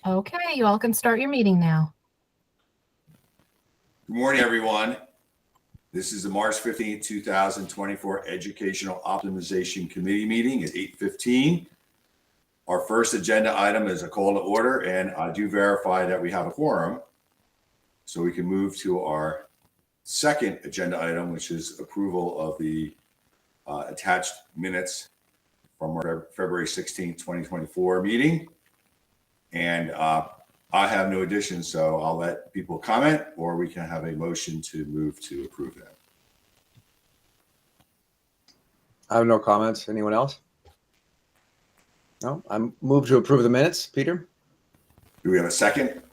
Okay, you all can start your meeting now. Good morning, everyone. This is the March 15th, 2024 Educational Optimization Committee meeting at 8:15. Our first agenda item is a call to order, and I do verify that we have a quorum. So we can move to our second agenda item, which is approval of the attached minutes from our February 16th, 2024 meeting. And I have no additions, so I'll let people comment, or we can have a motion to move to approve them. I have no comments. Anyone else? No, I'm moved to approve the minutes. Peter? Do we have a second?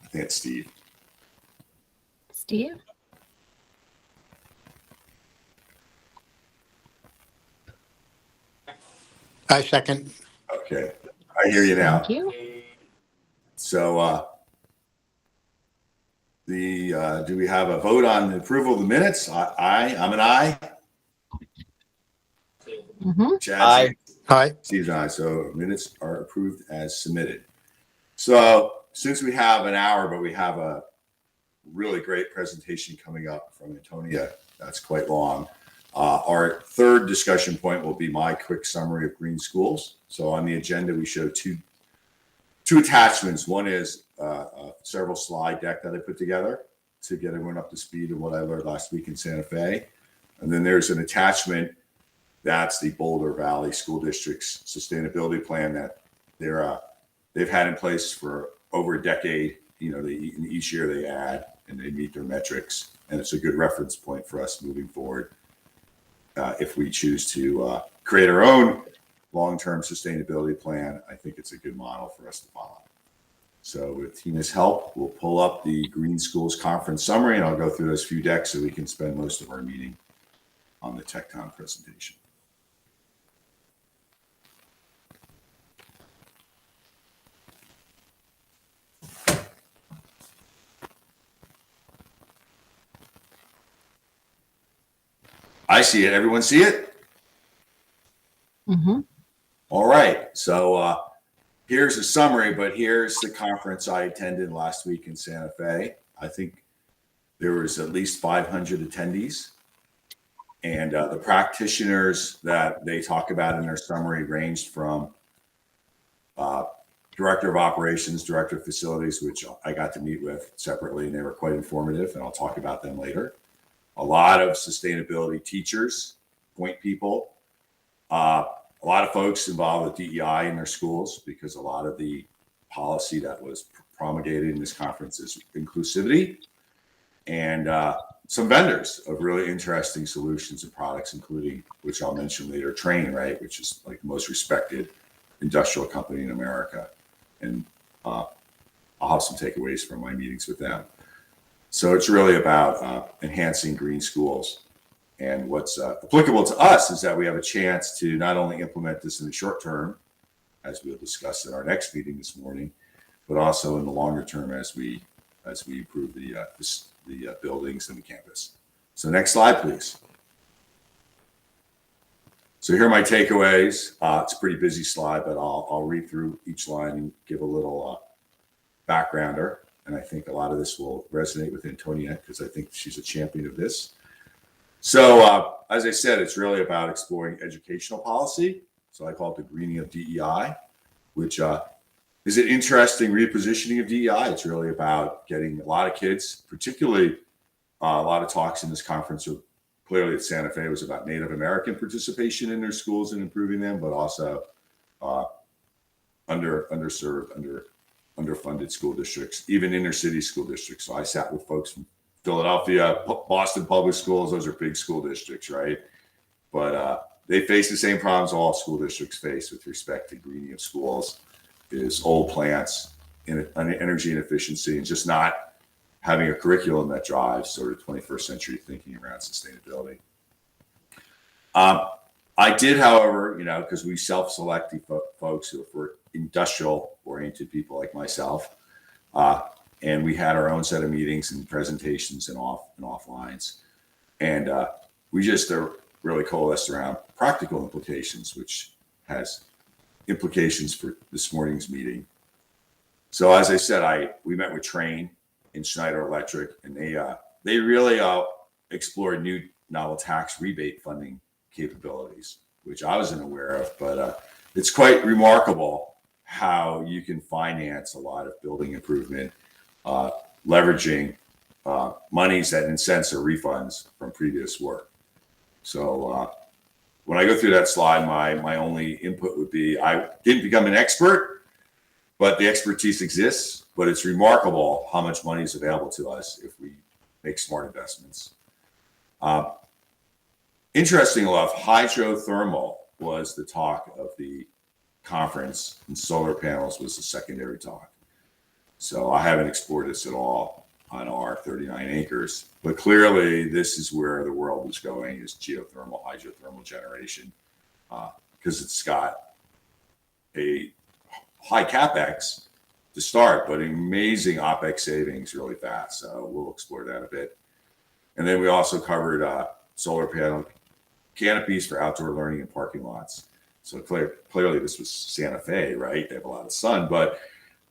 I think it's Steve. Steve? I second. Okay, I hear you now. Thank you. So do we have a vote on the approval of the minutes? I'm an aye. Chad? Aye. Aye. Steve's an aye. So minutes are approved as submitted. So since we have an hour, but we have a really great presentation coming up from Antonia, that's quite long. Our third discussion point will be my quick summary of green schools. So on the agenda, we show two attachments. One is a several slide deck that I put together to get everyone up to speed of what I learned last week in Santa Fe. And then there's an attachment that's the Boulder Valley School District's sustainability plan that they've had in place for over a decade. You know, each year they add and they meet their metrics, and it's a good reference point for us moving forward. If we choose to create our own long-term sustainability plan, I think it's a good model for us to follow. So with Tina's help, we'll pull up the Green Schools Conference summary, and I'll go through those few decks so we can spend most of our meeting on the Tecton presentation. I see it. Everyone see it? Mm-hmm. All right. So here's a summary, but here's the conference I attended last week in Santa Fe. I think there was at least 500 attendees. And the practitioners that they talk about in their summary ranged from director of operations, director of facilities, which I got to meet with separately, and they were quite informative, and I'll talk about them later. A lot of sustainability teachers, point people, a lot of folks involved with DEI in their schools, because a lot of the policy that was promulgated in this conference is inclusivity, and some vendors of really interesting solutions and products, including, which I'll mention later, Trane, right, which is like the most respected industrial company in America. And I'll have some takeaways from my meetings with them. So it's really about enhancing green schools. And what's applicable to us is that we have a chance to not only implement this in the short term, as we'll discuss in our next meeting this morning, but also in the longer term as we improve the buildings and the campus. So next slide, please. So here are my takeaways. It's a pretty busy slide, but I'll read through each line and give a little backgrounder. And I think a lot of this will resonate with Antonia, because I think she's a champion of this. So as I said, it's really about exploring educational policy. So I call it the greening of DEI, which is an interesting repositioning of DEI. It's really about getting a lot of kids, particularly a lot of talks in this conference are clearly at Santa Fe was about Native American participation in their schools and improving them, but also underserved, underfunded school districts, even inner city school districts. So I sat with folks from Philadelphia, Boston public schools. Those are big school districts, right? But they face the same problems all school districts face with respect to greening of schools, is old plants, energy inefficiency, and just not having a curriculum that drives sort of 21st century thinking around sustainability. I did, however, because we self-select the folks who are for industrial-oriented people like myself, and we had our own set of meetings and presentations and offlines, and we just really coalesced around practical implications, which has implications for this morning's meeting. So as I said, we met with Trane and Schneider Electric, and they really explored new novel tax rebate funding capabilities, which I wasn't aware of, but it's quite remarkable how you can finance a lot of building improvement, leveraging monies that in a sense are refunds from previous work. So when I go through that slide, my only input would be I didn't become an expert, but the expertise exists. But it's remarkable how much money is available to us if we make smart investments. Interesting enough, hydrothermal was the talk of the conference, and solar panels was the secondary talk. So I haven't explored this at all on our 39 acres, but clearly this is where the world is going, is geothermal, hydrothermal generation, because it's got a high capex to start, but amazing OPEX savings really fast. So we'll explore that a bit. And then we also covered solar panel canopies for outdoor learning and parking lots. So clearly this was Santa Fe, right? They have a lot of sun, but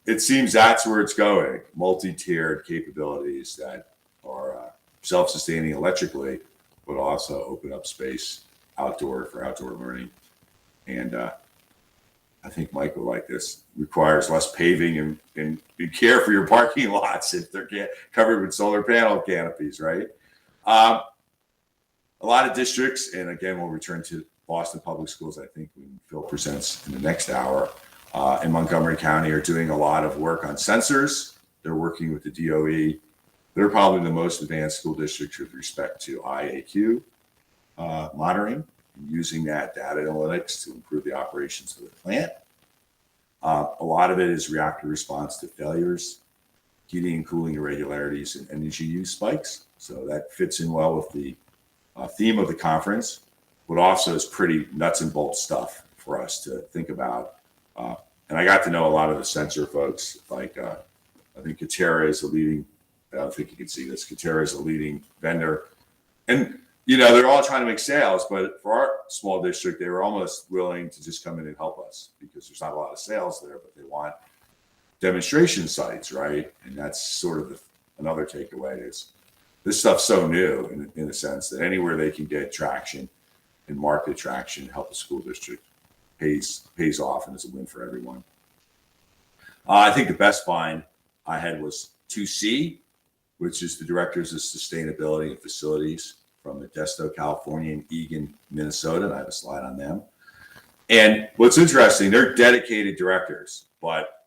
it seems that's where it's going. Multi-tiered capabilities that are self-sustaining electrically, but also open up space for outdoor learning. And I think Mike would like this. Requires less paving and care for your parking lots if they're covered with solar panel canopies, right? A lot of districts, and again, we'll return to Boston Public Schools, I think, when Phil presents in the next hour, in Montgomery County are doing a lot of work on sensors. They're working with the DOE. They're probably the most advanced school districts with respect to IAQ monitoring, using that data analytics to improve the operations of the plant. A lot of it is reactive response to failures, heating and cooling irregularities, and energy use spikes. So that fits in well with the theme of the conference, but also is pretty nuts and bolts stuff for us to think about. And I got to know a lot of the sensor folks, like I think Katerra is a leading, I don't think you can see this, Katerra is a leading vendor. And, they're all trying to make sales, but for our small district, they were almost willing to just come in and help us because there's not a lot of sales there, but they want demonstration sites, right? And that's sort of another takeaway is this stuff's so new in a sense that anywhere they can get traction and market traction, help the school district pays off and is a win for everyone. I think the best find I had was 2C, which is the Directors of Sustainability and Facilities from Modesto, California, and Eagan, Minnesota. And I have a slide on them. And what's interesting, they're dedicated directors, but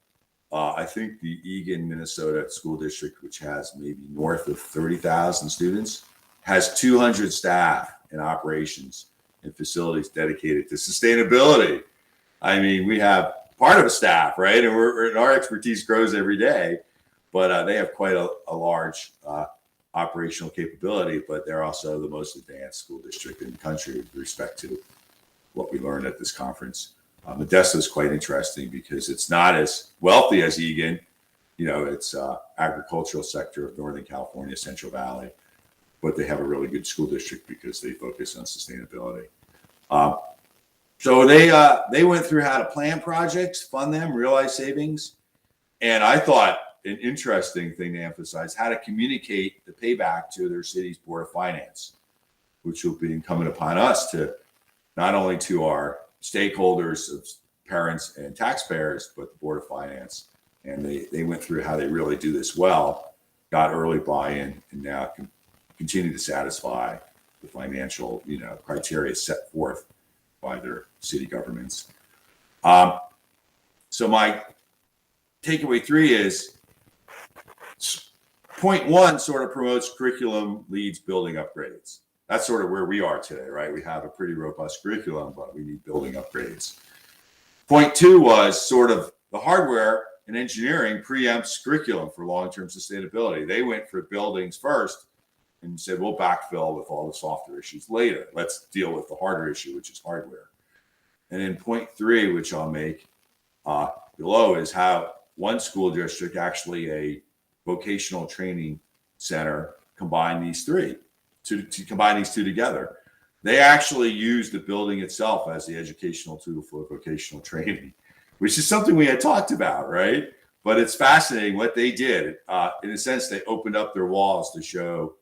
I think the Eagan, Minnesota school district, which has maybe north of 30,000 students, has 200 staff in operations and facilities dedicated to sustainability. I mean, we have part of a staff, right? And our expertise grows every day, but they have quite a large operational capability, but they're also the most advanced school district in the country with respect to what we learned at this conference. Modesto is quite interesting because it's not as wealthy as Eagan. It's agricultural sector of Northern California, Central Valley, but they have a really good school district because they focus on sustainability. So they went through how to plan projects, fund them, realize savings. And I thought an interesting thing to emphasize, how to communicate the payback to their city's Board of Finance, which will be incumbent upon us to not only to our stakeholders of parents and taxpayers, but the Board of Finance. And they went through how they really do this well, got early buy-in, and now can continue to satisfy the financial criteria set forth by their city governments. So my takeaway 3 is point 1 sort of promotes curriculum leads building upgrades. That's sort of where we are today, right? We have a pretty robust curriculum, but we need building upgrades. Point 2 was sort of the hardware and engineering preempts curriculum for long-term sustainability. They went for buildings first and said, we'll backfill with all the softer issues later. Let's deal with the harder issue, which is hardware. And then point 3, which I'll make below, is how one school district, actually a vocational training center, combined these three to combine these two together. they actually use the building itself as the educational tool for vocational training, which is something we had talked about, right? But it's fascinating what they did. In a sense, they opened up their walls to show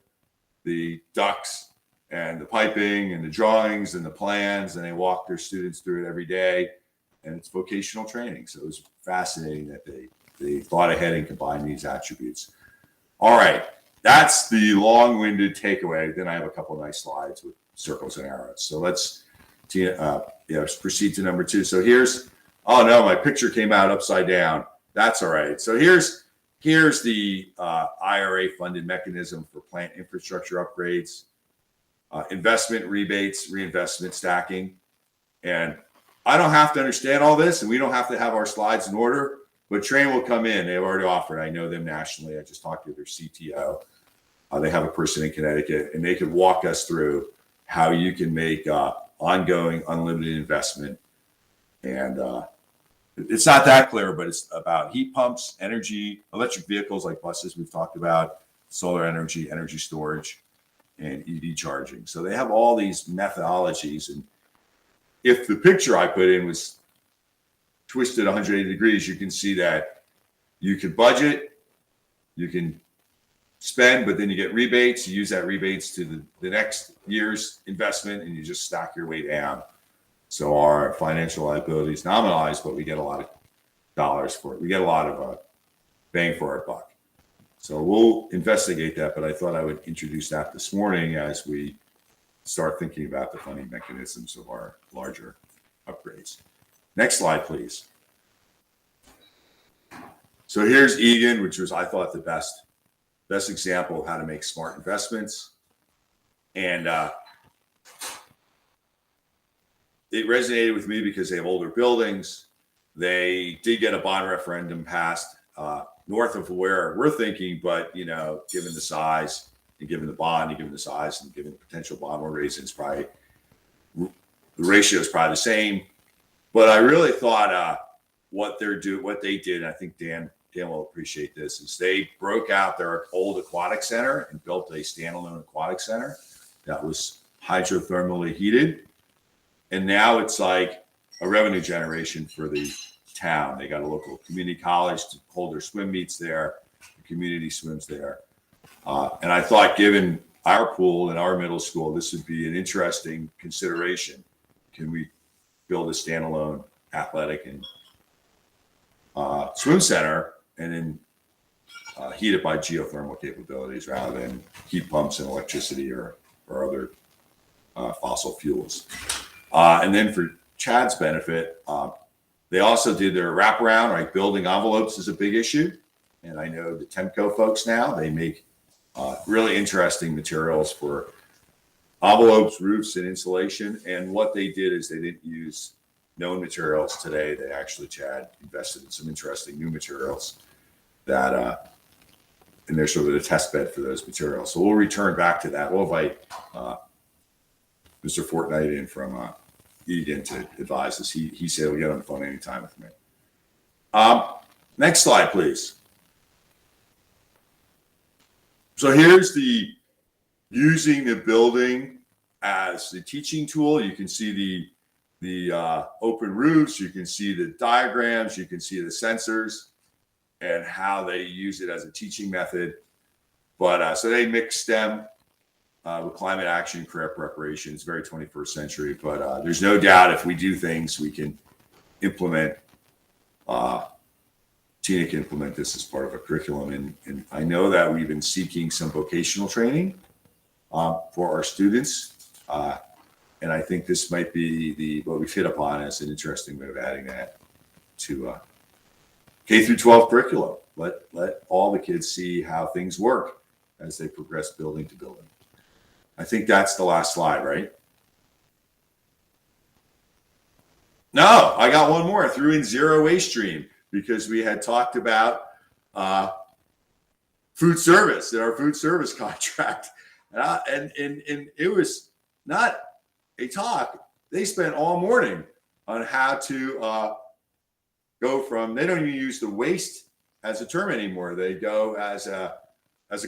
the ducts and the piping and the drawings and the plans, and they walk their students through it every day. And it's vocational training. So it was fascinating that they thought ahead and combined these attributes. All right, that's the long-winded takeaway. Then I have a couple of nice slides with circles and arrows. So let's proceed to number 2. So here's, oh no, my picture came out upside down. That's all right. So here's the IRA funded mechanism for plant infrastructure upgrades, investment rebates, reinvestment stacking. And I don't have to understand all this, and we don't have to have our slides in order, but Trane will come in. They've already offered. I know them nationally. I just talked to their CTO. They have a person in Connecticut, and they could walk us through how you can make ongoing unlimited investment. And it's not that clear, but it's about heat pumps, energy, electric vehicles like buses we've talked about, solar energy, energy storage, and EV charging. So they have all these methodologies. And if the picture I put in was twisted 180 degrees, you can see that you can budget, you can spend, but then you get rebates. You use that rebates to the next year's investment, and you just stack your way down. So our financial liability is nominalized, but we get a lot of dollars for it. We get a lot of bang for our buck. So we'll investigate that, but I thought I would introduce that this morning as we start thinking about the funding mechanisms of our larger upgrades. Next slide, please. So here's Egan, which was, I thought, the best example of how to make smart investments. And it resonated with me because they have older buildings. They did get a bond referendum passed north of where we're thinking, but given the size and given the bond and given the size and given the potential bond we're raising, it's probably the ratio is probably the same. But I really thought what they did, and I think Dan will appreciate this, is they broke out their old aquatic center and built a standalone aquatic center that was hydrothermally heated. And now it's like a revenue generation for the town. They got a local community college to hold their swim meets there. The community swims there. And I thought, given our pool and our middle school, this would be an interesting consideration. Can we build a standalone athletic and swim center and then heat it by geothermal capabilities rather than heat pumps and electricity or other fossil fuels? And then for Chad's benefit, they also did their wraparound, like building envelopes is a big issue. And I know the Temco folks now, they make really interesting materials for envelopes, roofs, and insulation. And what they did is they didn't use known materials today. They actually, Chad, invested in some interesting new materials that, and they're sort of the test bed for those materials. So we'll return back to that. We'll invite Mr. Fortnite in from Egan to advise us. He said he'll get on the phone anytime with me. Next slide, please. So here's the using the building as the teaching tool. You can see the open roofs. You can see the diagrams. You can see the sensors and how they use it as a teaching method. But so they mix STEM with climate action, career preparation. It's very 21st century, but there's no doubt if we do things, we can implement, Tina can implement this as part of a curriculum. And I know that we've been seeking some vocational training for our students. And I think this might be what we've hit upon as an interesting way of adding that to K through 12 curriculum. Let all the kids see how things work as they progress building to building. I think that's the last slide, right? No, I got one more. I threw in zero waste stream because we had talked about food service in our food service contract. And it was not a talk. They spent all morning on how to go from, they don't even use the waste as a term anymore. They go as a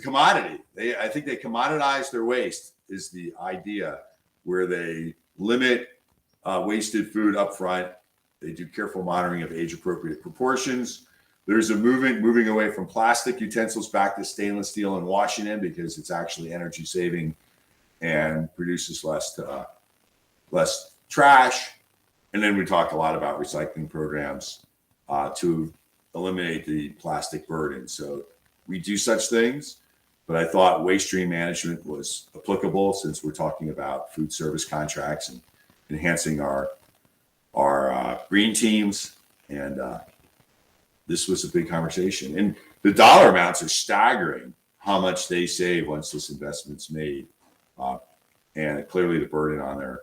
commodity. I think they commoditize their waste is the idea. where they limit wasted food up front. They do careful monitoring of age-appropriate proportions. There's a movement moving away from plastic utensils back to stainless steel in Washington because it's actually energy saving and produces less trash. And then we talked a lot about recycling programs to eliminate the plastic burden. So we do such things, but I thought waste stream management was applicable since we're talking about food service contracts and enhancing our green teams. And this was a big conversation. And the dollar amounts are staggering how much they save once this investment's made. And clearly the burden on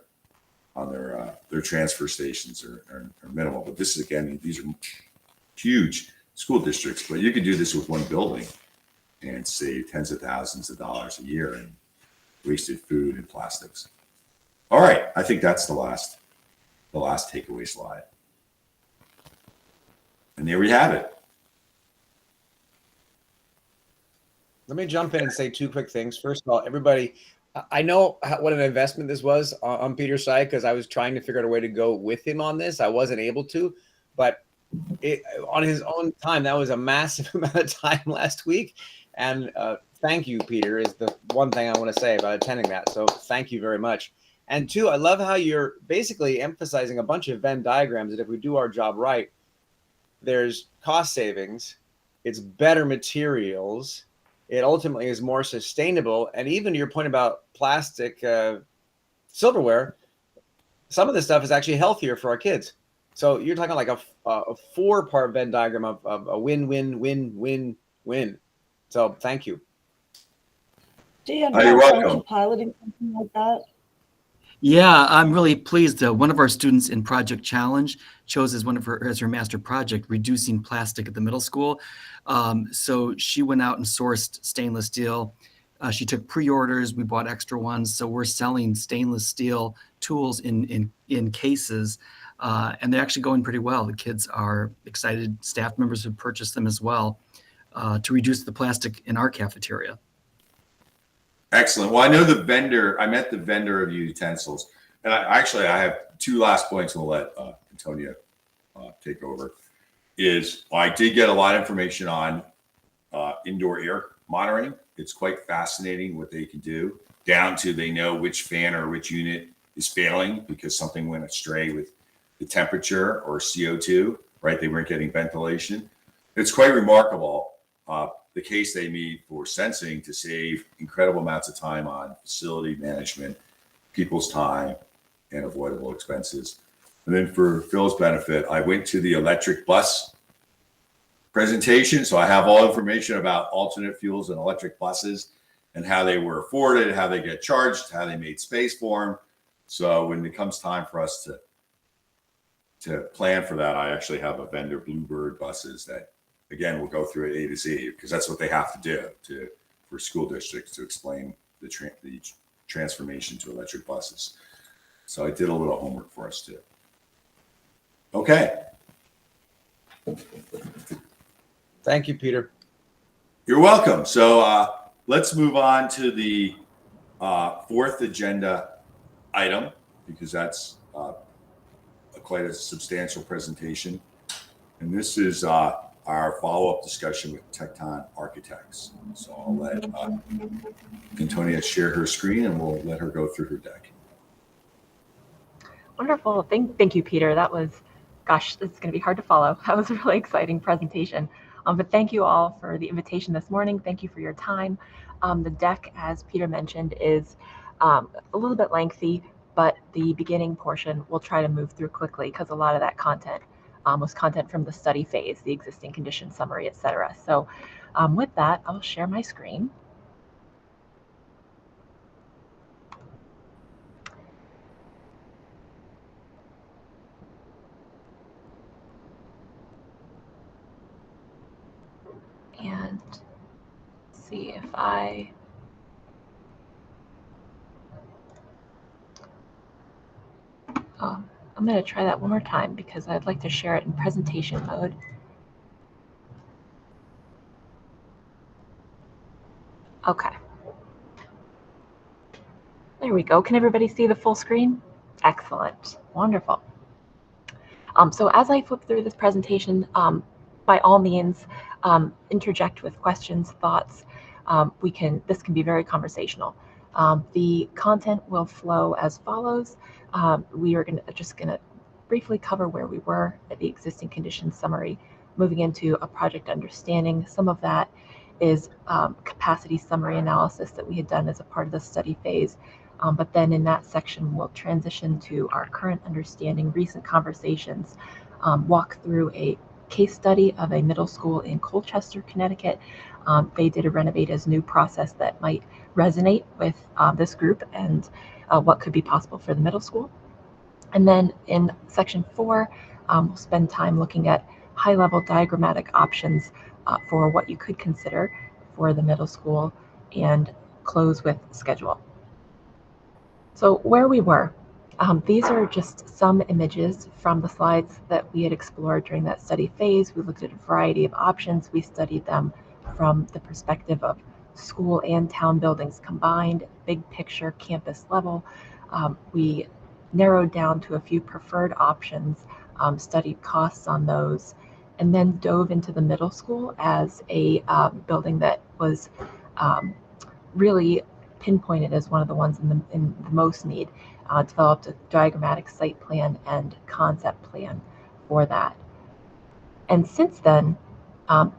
their transfer stations are minimal. But this is, again, these are huge school districts, but you could do this with one building and save tens of thousands of dollars a year in wasted food and plastics. All right, I think that's the last takeaway slide. And there we have it. Let me jump in and say two quick things. First of all, everybody, I know what an investment this was on Peter's side because I was trying to figure out a way to go with him on this. I wasn't able to, but on his own time, that was a massive amount of time last week. And thank you, Peter, is the one thing I want to say about attending that. So thank you very much. And two, I love how you're basically emphasizing a bunch of Venn diagrams that if we do our job right, there's cost savings, it's better materials, it ultimately is more sustainable. And even your point about plastic silverware, some of this stuff is actually healthier for our kids. So you're talking like a 4-part Venn diagram of a win-win-win-win-win. So thank you. Do you have You're welcome. thoughts of piloting something like that? Yeah, I'm really pleased. One of our students in Project Challenge chose as her master project, reducing plastic at the middle school. So she went out and sourced stainless steel. She took pre-orders. We bought extra ones. So we're selling stainless steel tools in cases, and they're actually going pretty well. The kids are excited. Staff members have purchased them as well to reduce the plastic in our cafeteria. Excellent. Well, I know the vendor. I met the vendor of utensils, and I have 2 last points. We'll let Antonia take over. I did get a lot of information on indoor air monitoring. It's quite fascinating what they can do, down to they know which fan or which unit is failing because something went astray with the temperature or CO2. Right? They weren't getting ventilation. It's quite remarkable. The case they made for sensing to save incredible amounts of time on facility management, people's time, and avoidable expenses. And then for Phil's benefit, I went to the electric bus presentation. So I have all information about alternate fuels and electric buses and how they were afforded, how they get charged, how they made space for them. So when it comes time for us to plan for that, I actually have a vendor, Bluebird buses, that again, we'll go through it A to Z because that's what they have to do for school districts to explain the transformation to electric buses. So I did a little homework for us too. Okay. Thank you, Peter. You're welcome. So let's move on to the 4th agenda item because that's quite a substantial presentation. And this is our follow-up discussion with Tecton Architects. So I'll let Antonia share her screen and we'll let her go through her deck. Wonderful. Thank you, Peter. That was, gosh, it's going to be hard to follow. That was a really exciting presentation. But thank you all for the invitation this morning. Thank you for your time. The deck, as Peter mentioned, is a little bit lengthy, but the beginning portion we'll try to move through quickly because a lot of that content was content from the study phase, the existing condition summary, etc. So with that, I'll share my screen. And see if I'm going to try that one more time because I'd like to share it in presentation mode. Okay. There we go. Can everybody see the full screen? Excellent. Wonderful. So as I flip through this presentation, by all means, interject with questions, thoughts. This can be very conversational. The content will flow as follows. We are just gonna briefly cover where we were at the existing conditions summary, moving into a project understanding. Some of that is capacity summary analysis that we had done as a part of the study phase. But then in that section, we'll transition to our current understanding, recent conversations, walk through a case study of a middle school in Colchester, Connecticut. They did a renovate as new process that might resonate with this group and what could be possible for the middle school. And then in section 4, we'll spend time looking at high-level diagrammatic options for what you could consider for the middle school and close with schedule. So where we were, these are just some images from the slides that we had explored during that study phase. We looked at a variety of options. We studied them from the perspective of school and town buildings combined, big picture, campus level. We narrowed down to a few preferred options, studied costs on those, and then dove into the middle school as a building that was really pinpointed as one of the ones in the most need. Developed a diagrammatic site plan and concept plan for that. And since then,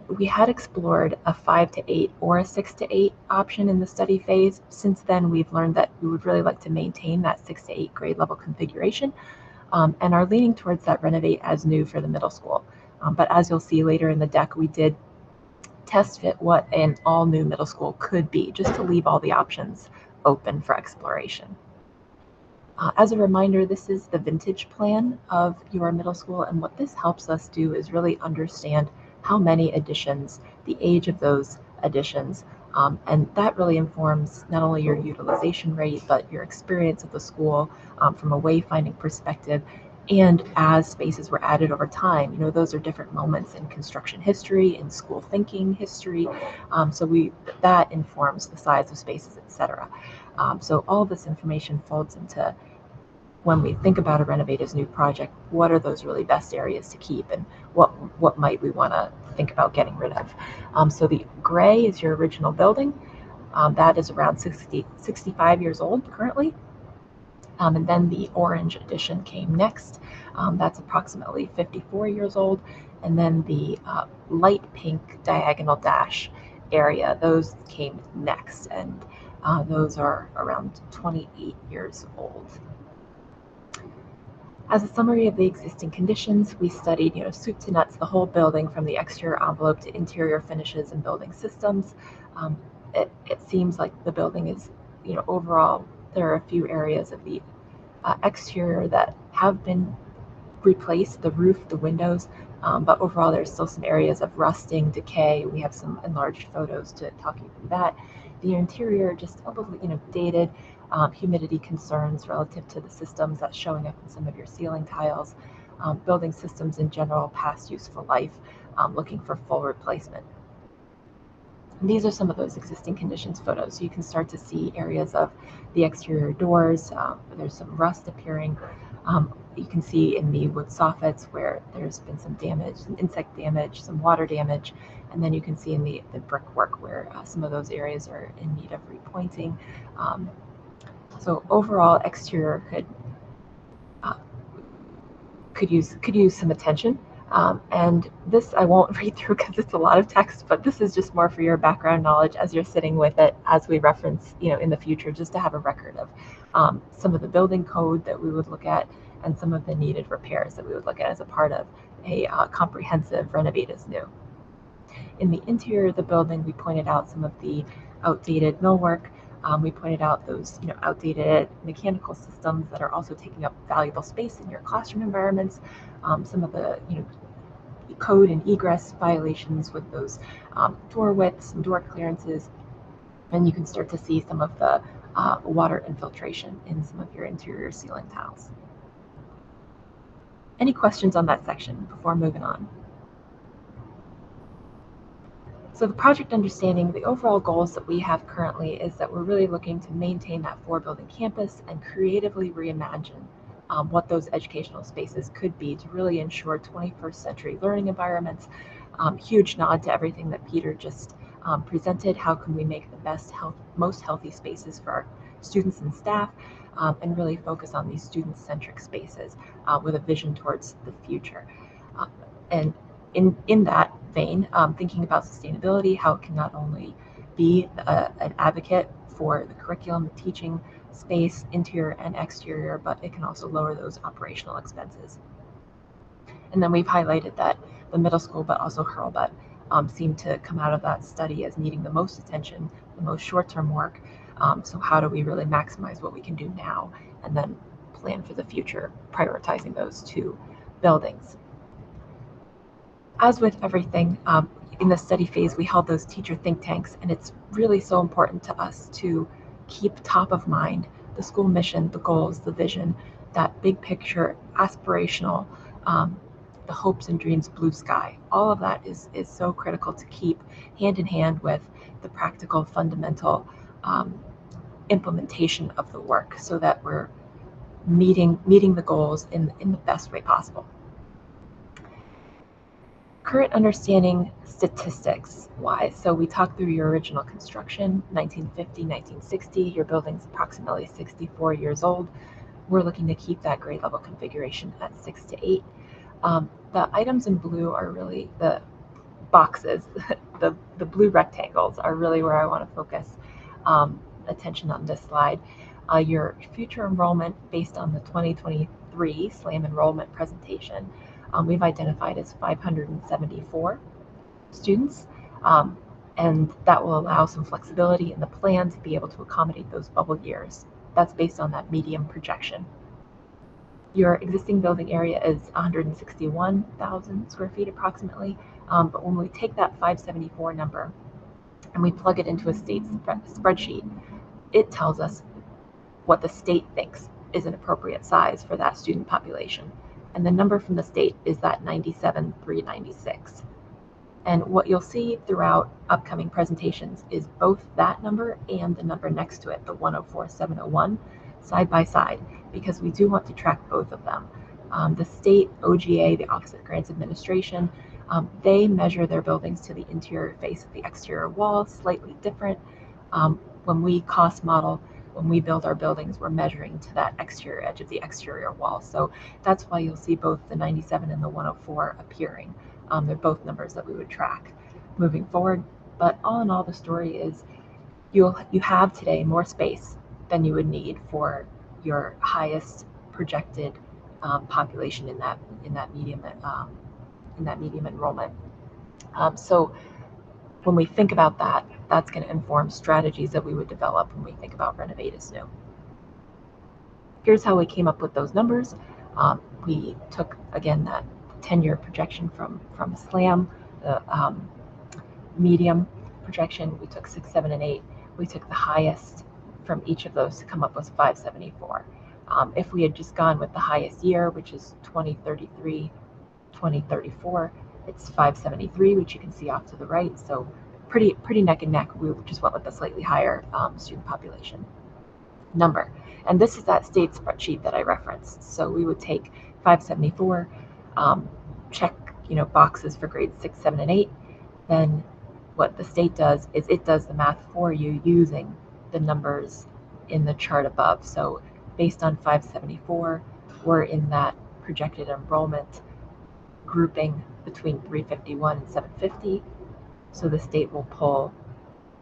we had explored a 5 to 8 or a 6 to 8 option in the study phase. Since then, we've learned that we would really like to maintain that 6 to 8 grade level configuration and are leaning towards that renovate as new for the middle school. But as you'll see later in the deck, we did test fit what an all new middle school could be, just to leave all the options open for exploration. As a reminder, this is the vintage plan of your middle school, and what this helps us do is really understand how many additions, the age of those additions, and that really informs not only your utilization rate, but your experience of the school from a wayfinding perspective. And as spaces were added over time, those are different moments in construction history, in school thinking history. So that informs the size of spaces, etc. So all this information folds into when we think about a renovate as new project, what are those really best areas to keep, and what might we want to think about getting rid of. So the gray is your original building. That is around 65 years old currently. And then the orange addition came next. That's approximately 54 years old. And then the light pink diagonal dash area, those came next. And those are around 28 years old. As a summary of the existing conditions, we studied, soup to nuts, the whole building from the exterior envelope to interior finishes and building systems. It seems like the building is, overall, there are a few areas of the exterior that have been replaced, the roof, the windows, but overall there's still some areas of rusting, decay. We have some enlarged photos to talk you through that. The interior just a little, dated, humidity concerns relative to the systems that's showing up in some of your ceiling tiles, building systems in general, past useful life, looking for full replacement. And these are some of those existing conditions photos. So you can start to see areas of the exterior doors. There's some rust appearing. You can see in the wood soffits where there's been some damage, some insect damage, some water damage. And then you can see in the brickwork where some of those areas are in need of repointing. So overall, exterior could use some attention. And this I won't read through because it's a lot of text, but this is just more for your background knowledge as you're sitting with it, as we reference, in the future, just to have a record of some of the building code that we would look at and some of the needed repairs that we would look at as a part of a comprehensive renovate as new. In the interior of the building, we pointed out some of the outdated millwork. We pointed out those, outdated mechanical systems that are also taking up valuable space in your classroom environments. Some of the, code and egress violations with those door widths and door clearances. And you can start to see some of the water infiltration in some of your interior ceiling tiles. Any questions on that section before moving on? So the project understanding, the overall goals that we have currently is that we're really looking to maintain that 4-building campus and creatively reimagine what those educational spaces could be to really ensure 21st century learning environments. Huge nod to everything that Peter just presented. How can we make the most healthy spaces for our students and staff, and really focus on these student-centric spaces with a vision towards the future. And in that vein, thinking about sustainability, how it can not only be an advocate for the curriculum, the teaching space, interior and exterior, but it can also lower those operational expenses. And then we've highlighted that the middle school, but also Hurlbut, seem to come out of that study as needing the most attention, the most short-term work. So how do we really maximize what we can do now and then plan for the future, prioritizing those 2 buildings? As with everything, in the study phase, we held those teacher think tanks, and it's really so important to us to keep top of mind the school mission, the goals, the vision, that big picture, aspirational, the hopes and dreams, blue sky. All of that is so critical to keep hand in hand with the practical, fundamental implementation of the work, so that we're meeting the goals in the best way possible. Current understanding statistics wise. So we talked through your original construction, 1950, 1960. Your building's approximately 64 years old. We're looking to keep that grade level configuration at 6 to 8. The items in blue are really the boxes. the blue rectangles are really where I want to focus attention on this slide. Your future enrollment based on the 2023 SLAM enrollment presentation, we've identified as 574 students, and that will allow some flexibility in the plan to be able to accommodate those bubble years. That's based on that medium projection. Your existing building area is 161,000 square feet approximately, but when we take that 574 number and we plug it into a state spreadsheet, it tells us what the state thinks is an appropriate size for that student population. And the number from the state is that 97,396. And what you'll see throughout upcoming presentations is both that number and the number next to it, the 104,701, side by side, because we do want to track both of them. The state OGA, the Office of Grants Administration, they measure their buildings to the interior face of the exterior wall, slightly different. When we cost model, when we build our buildings, we're measuring to that exterior edge of the exterior wall. So that's why you'll see both the 97 and the 104 appearing. They're both numbers that we would track moving forward. But all in all, the story is you have today more space than you would need for your highest projected population in that medium enrollment. So when we think about that, that's going to inform strategies that we would develop when we think about Renovate as New. Here's how we came up with those numbers. We took, again, that 10-year projection from SLAM, the medium projection. We took 6, 7, and 8. We took the highest from each of those to come up with 574. If we had just gone with the highest year, which is 2033, 2034, it's 573, which you can see off to the right. So pretty neck and neck. We just went with a slightly higher student population number. And this is that state spreadsheet that I referenced. So we would take 574, check boxes for grades 6, 7, and 8. Then what the state does is it does the math for you using the numbers in the chart above. So based on 574, we're in that projected enrollment grouping between 351 and 750. So the state will pull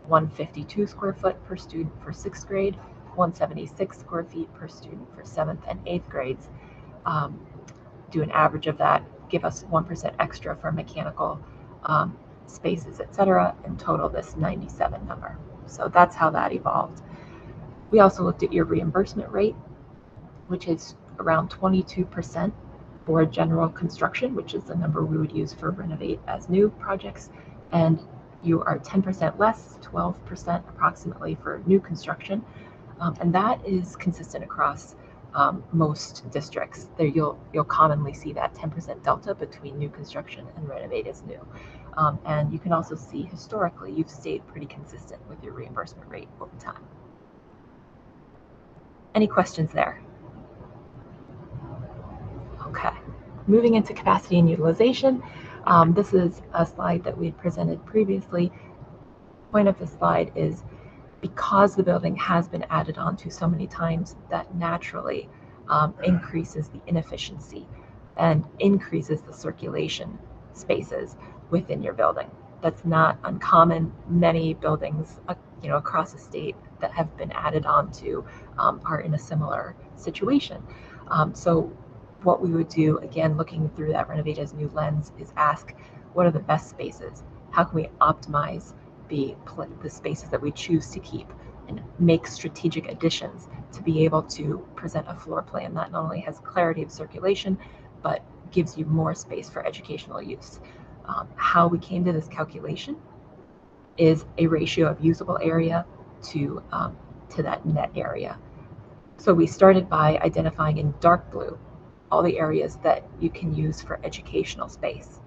152 square foot per student for 6th grade, 176 square feet per student for 7th and 8th grades. Do an average of that, give us 1% extra for mechanical spaces, etc., and total this 97 number. So that's how that evolved. We also looked at your reimbursement rate, which is around 22% for general construction, which is the number we would use for Renovate as New projects. And you are 10% less, 12% approximately for new construction. And that is consistent across most districts. There you'll commonly see that 10% delta between new construction and renovate as new. And you can also see historically you've stayed pretty consistent with your reimbursement rate over time. Any questions there? Okay, moving into capacity and utilization. This is a slide that we had presented previously. Point of this slide is because the building has been added on to so many times, that naturally increases the inefficiency and increases the circulation spaces within your building. That's not uncommon. Many buildings, across the state that have been added onto are in a similar situation. So what we would do, again, looking through that renovate as new lens, is ask, what are the best spaces? How can we optimize the spaces that we choose to keep and make strategic additions to be able to present a floor plan that not only has clarity of circulation, but gives you more space for educational use. How we came to this calculation is a ratio of usable area to that net area. So we started by identifying in dark blue all the areas that you can use for educational space.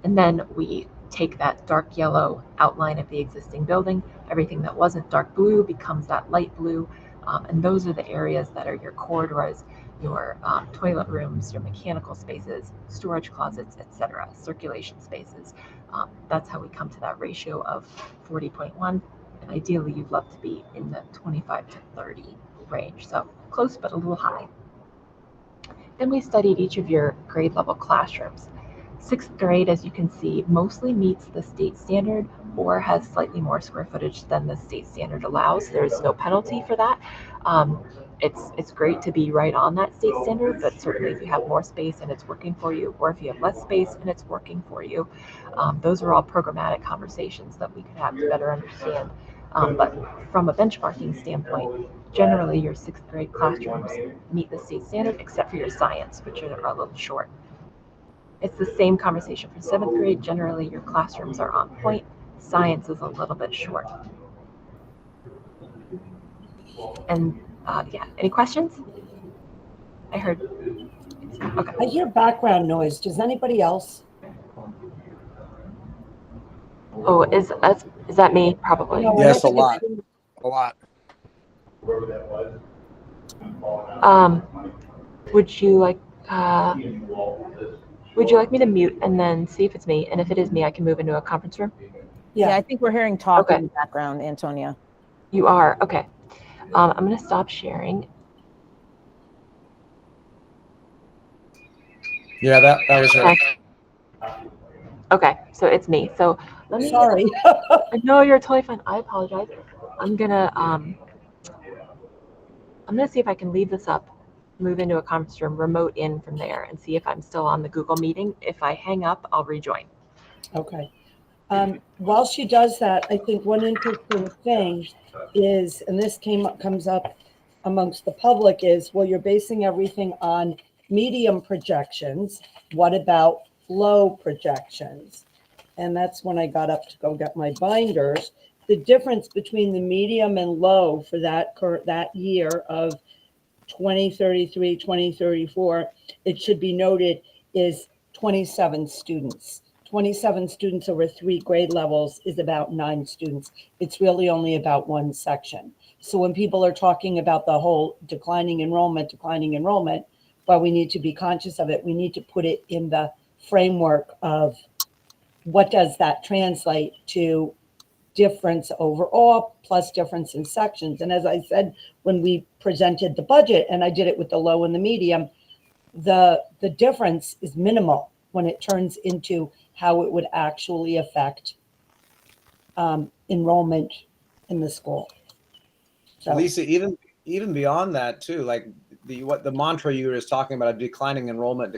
And then we take that dark yellow outline of the existing building. Everything that wasn't dark blue becomes that light blue. And those are the areas that are your corridors, your toilet rooms, your mechanical spaces, storage closets, etc., circulation spaces. That's how we come to that ratio of 40.1. And ideally, you'd love to be in the 25 to 30 range. So close, but a little high. Then we studied each of your grade level classrooms. 6th grade, as you can see, mostly meets the state standard or has slightly more square footage than the state standard allows. There's no penalty for that. It's great to be right on that state standard, but certainly if you have more space and it's working for you, or if you have less space and it's working for you, those are all programmatic conversations that we could have to better understand. But from a benchmarking standpoint, generally your 6th grade classrooms meet the state standard, except for your science, which are a little short. It's the same conversation for 7th grade. Generally, your classrooms are on point. Science is a little bit short. And yeah, any questions? I heard. Okay. I hear background noise. Does anybody else? Oh, is that me? Probably. No, Yes, I a don't lot. think A lot. Would you like me to mute and then see if it's me? And if it is me, I can move into a conference room. Yeah. I think we're hearing talk Okay. in the background, Antonia. You are? Okay. I'm going to stop sharing. Yeah, that was her. Okay. Okay, so it's me. So let me. Sorry. No, you're totally fine. I apologize. I'm gonna see if I can leave this up, move into a conference room, remote in from there, and see if I'm still on the Google meeting. If I hang up, I'll rejoin. Okay. While she does that, I think one interesting thing is, and this comes up amongst the public, is, well, you're basing everything on medium projections. What about flow projections? And that's when I got up to go get my binders. The difference between the medium and low for that year of 2033, 2034, it should be noted, is 27 students. 27 students over 3 grade levels is about 9 students. It's really only about 1 section. So when people are talking about the whole declining enrollment, well, we need to be conscious of it. We need to put it in the framework of what does that translate to difference overall plus difference in sections. And as I said, when we presented the budget, and I did it with the low and the medium, the difference is minimal when it turns into how it would actually affect enrollment in the school. So, Lisa, even beyond that too, like the mantra you were just talking about, declining enrollment.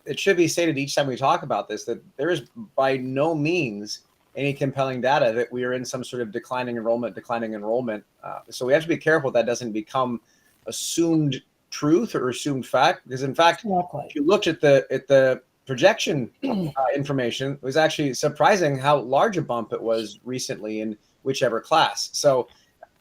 It should be stated each time we talk about this that there is by no means any compelling data that we are in some sort of declining enrollment. So we have to be careful that doesn't become assumed truth or assumed fact. Because in fact, exactly. if you looked at the projection information, it was actually surprising how large a bump it was recently in whichever class. So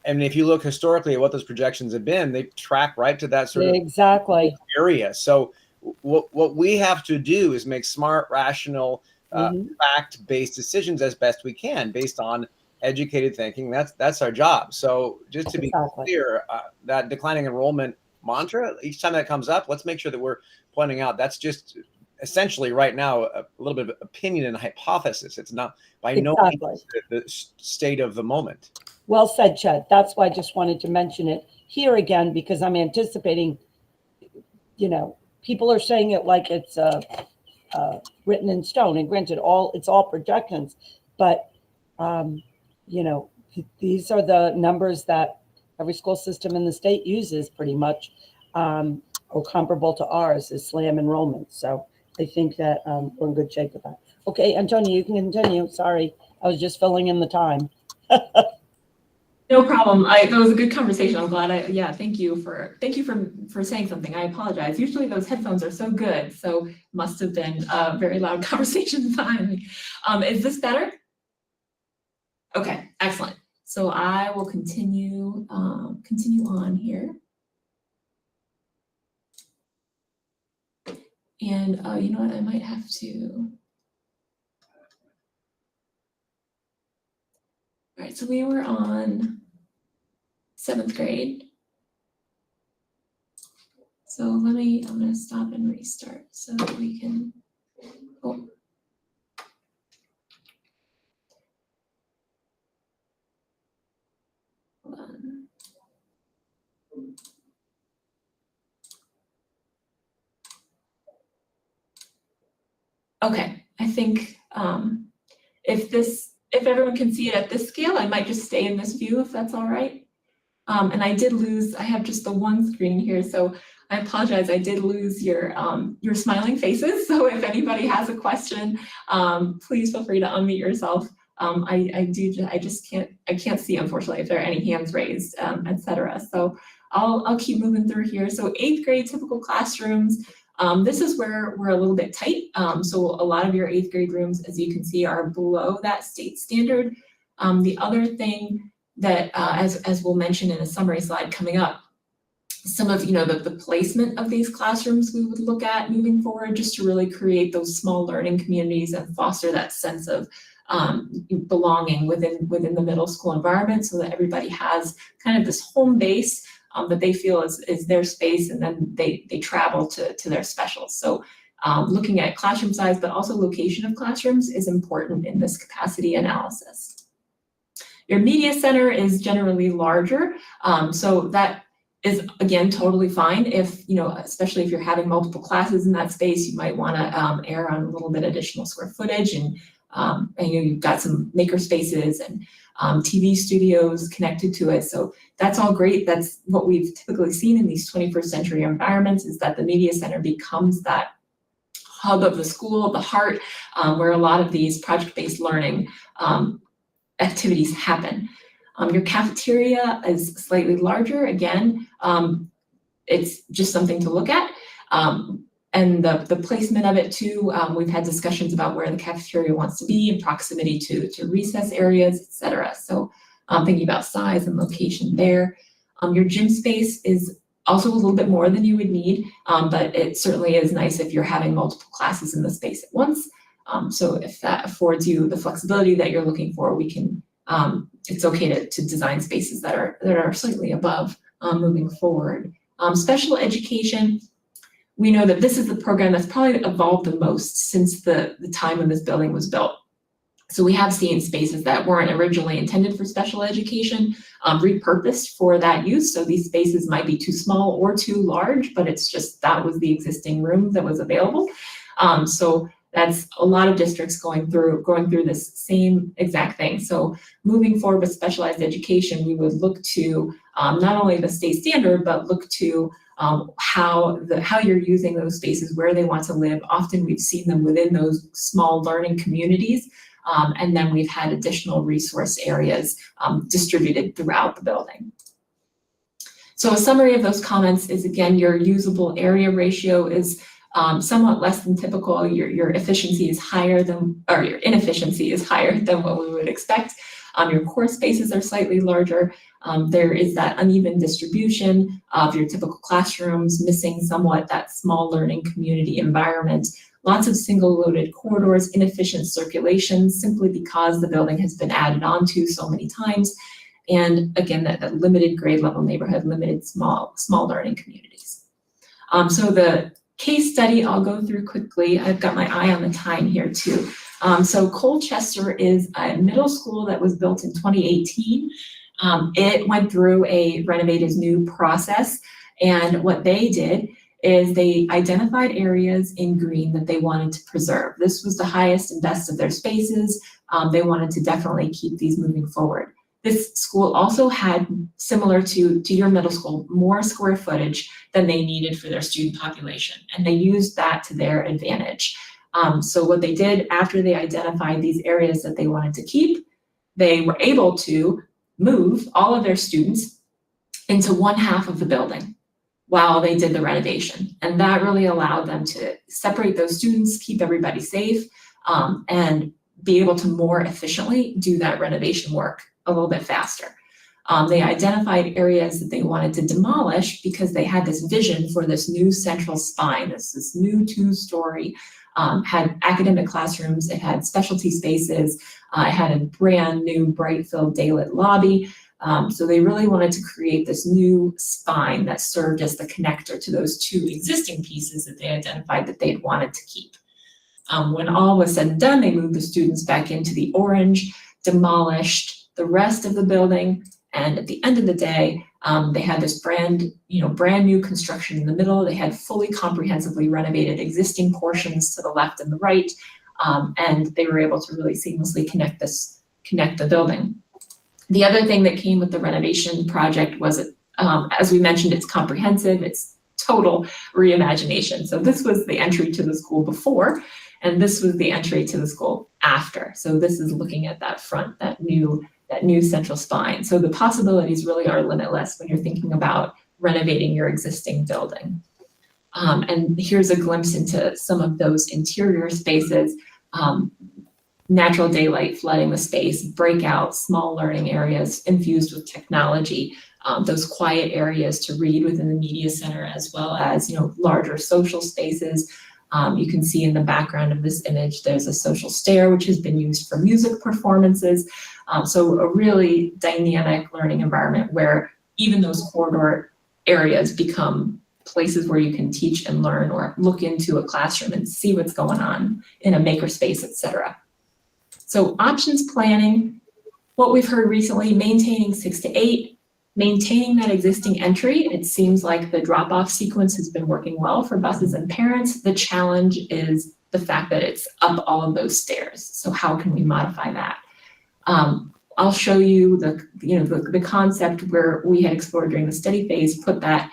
And if you look historically at what those projections have been, they track right to that sort of Exactly. area. So what we have to do is make smart, rational, fact-based decisions as best we can based on educated thinking. That's our job. So just to be clear, that declining enrollment mantra, each time that comes up, let's make sure that we're pointing out that's just essentially right now a little bit of opinion and hypothesis. It's not by no means the state of the moment. Well said, Chet. That's why I just wanted to mention it here again, because I'm anticipating, you know, people are saying it like it's written in stone, and granted, it's all projections, but you know, these are the numbers that every school system in the state uses pretty much, or comparable to ours is SLAM enrollment. So I think that we're in good shape with that. Okay, Antonia, you can continue. Sorry, I was just filling in the time. No problem. That was a good conversation. I'm glad thank you for saying something. I apologize. Usually those headphones are so good, so must have been a very loud conversation behind me. Is this better? Okay, excellent. So I will continue on here. And you know what, I might have to. All right, so we were on 7th grade. So I'm gonna stop and restart so that we can, hold on. Okay, I think if everyone can see it at this scale, I might just stay in this view if that's all right. And I have just the one screen here, so I apologize. I did lose your smiling faces. So if anybody has a question, please feel free to unmute yourself. I can't see, unfortunately, if there are any hands raised, etc. So I'll keep moving through here. So 8th grade typical classrooms. This is where we're a little bit tight. So a lot of your 8th grade rooms, as you can see, are below that state standard. The other thing that, as we'll mention in a summary slide coming up, some of the placement of these classrooms we would look at moving forward, just to really create those small learning communities and foster that sense of belonging within the middle school environment, so that everybody has kind of this home base that they feel is their space, and then they travel to their specials. So looking at classroom size, but also location of classrooms is important in this capacity analysis. Your media center is generally larger, so that is, again, totally fine. If, especially if you're having multiple classes in that space, you might want to err on a little bit additional square footage, and you've got some maker spaces and TV studios connected to it. So that's all great. That's what we've typically seen in these 21st century environments, is that the media center becomes that hub of the school, the heart, where a lot of these project-based learning activities happen. Your cafeteria is slightly larger. Again, it's just something to look at. And the placement of it too, we've had discussions about where the cafeteria wants to be in proximity to recess areas, et cetera. So thinking about size and location there. Your gym space is also a little bit more than you would need, but it certainly is nice if you're having multiple classes in the space at once. So if that affords you the flexibility that you're looking for, we can, it's okay to design spaces that are slightly above moving forward. Special education. We know that this is the program that's probably evolved the most since the time when this building was built. So we have seen spaces that weren't originally intended for special education repurposed for that use. So these spaces might be too small or too large, but it's just that was the existing room that was available. So that's a lot of districts going through this same exact thing. So moving forward with specialized education, we would look to not only the state standard, but look to how you're using those spaces, where they want to live. Often we've seen them within those small learning communities, and then we've had additional resource areas distributed throughout the building. So a summary of those comments is, again, your usable area ratio is somewhat less than typical. Your efficiency is higher than, or your inefficiency is higher than what we would expect. Your core spaces are slightly larger. There is that uneven distribution of your typical classrooms, missing somewhat that small learning community environment. Lots of single loaded corridors, inefficient circulation, simply because the building has been added onto so many times. And again, that limited grade level neighborhood, limited small learning communities. So the case study I'll go through quickly. I've got my eye on the time here too. So Colchester is a middle school that was built in 2018. It went through a Renovate as New process, and what they did is they identified areas in green that they wanted to preserve. This was the highest and best of their spaces. They wanted to definitely keep these moving forward. This school also had, similar to your middle school, more square footage than they needed for their student population, and they used that to their advantage. So what they did after they identified these areas that they wanted to keep, they were able to move all of their students into one half of the building while they did the renovation. And that really allowed them to separate those students, keep everybody safe, and be able to more efficiently do that renovation work a little bit faster. They identified areas that they wanted to demolish because they had this vision for this new central spine, this new 2-story, had academic classrooms, it had specialty spaces, it had a brand new bright-filled daylit lobby. So they really wanted to create this new spine that served as the connector to those 2 existing pieces that they identified that they'd wanted to keep. When all was said and done, they moved the students back into the orange, demolished the rest of the building, and at the end of the day, they had this brand new construction in the middle. They had fully comprehensively renovated existing portions to the left and the right, and they were able to really seamlessly connect the building. The other thing that came with the renovation project was, as we mentioned, it's comprehensive, it's total reimagination. So this was the entry to the school before, and this was the entry to the school after. So this is looking at that front, that new central spine. So the possibilities really are limitless when you're thinking about renovating your existing building. And here's a glimpse into some of those interior spaces. Natural daylight flooding the space, breakout, small learning areas infused with technology, those quiet areas to read within the media center, as well as larger social spaces. You can see in the background of this image, there's a social stair, which has been used for music performances. So a really dynamic learning environment where even those corridor areas become places where you can teach and learn, or look into a classroom and see what's going on in a makerspace, etc. So options planning, what we've heard recently, maintaining 6 to 8, maintaining that existing entry. It seems like the drop-off sequence has been working well for buses and parents. The challenge is the fact that it's up all of those stairs. So how can we modify that? I'll show you the concept where we had explored during the study phase, put that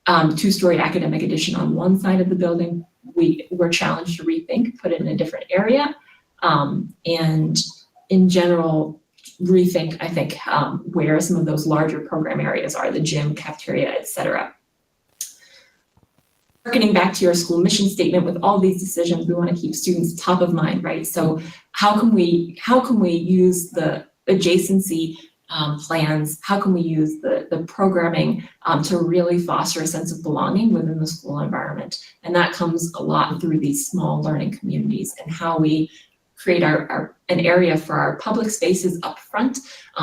2-story academic addition on one side of the building. We were challenged to rethink, put it in a different area. And in general, rethink, I think, where some of those larger program areas are, the gym, cafeteria, etc. Harkening back to your school mission statement, with all these decisions, we want to keep students top of mind, right? So how can we use the adjacency plans? How can we use the programming to really foster a sense of belonging within the school environment? And that comes a lot through these small learning communities and how we create an area for our public spaces up front,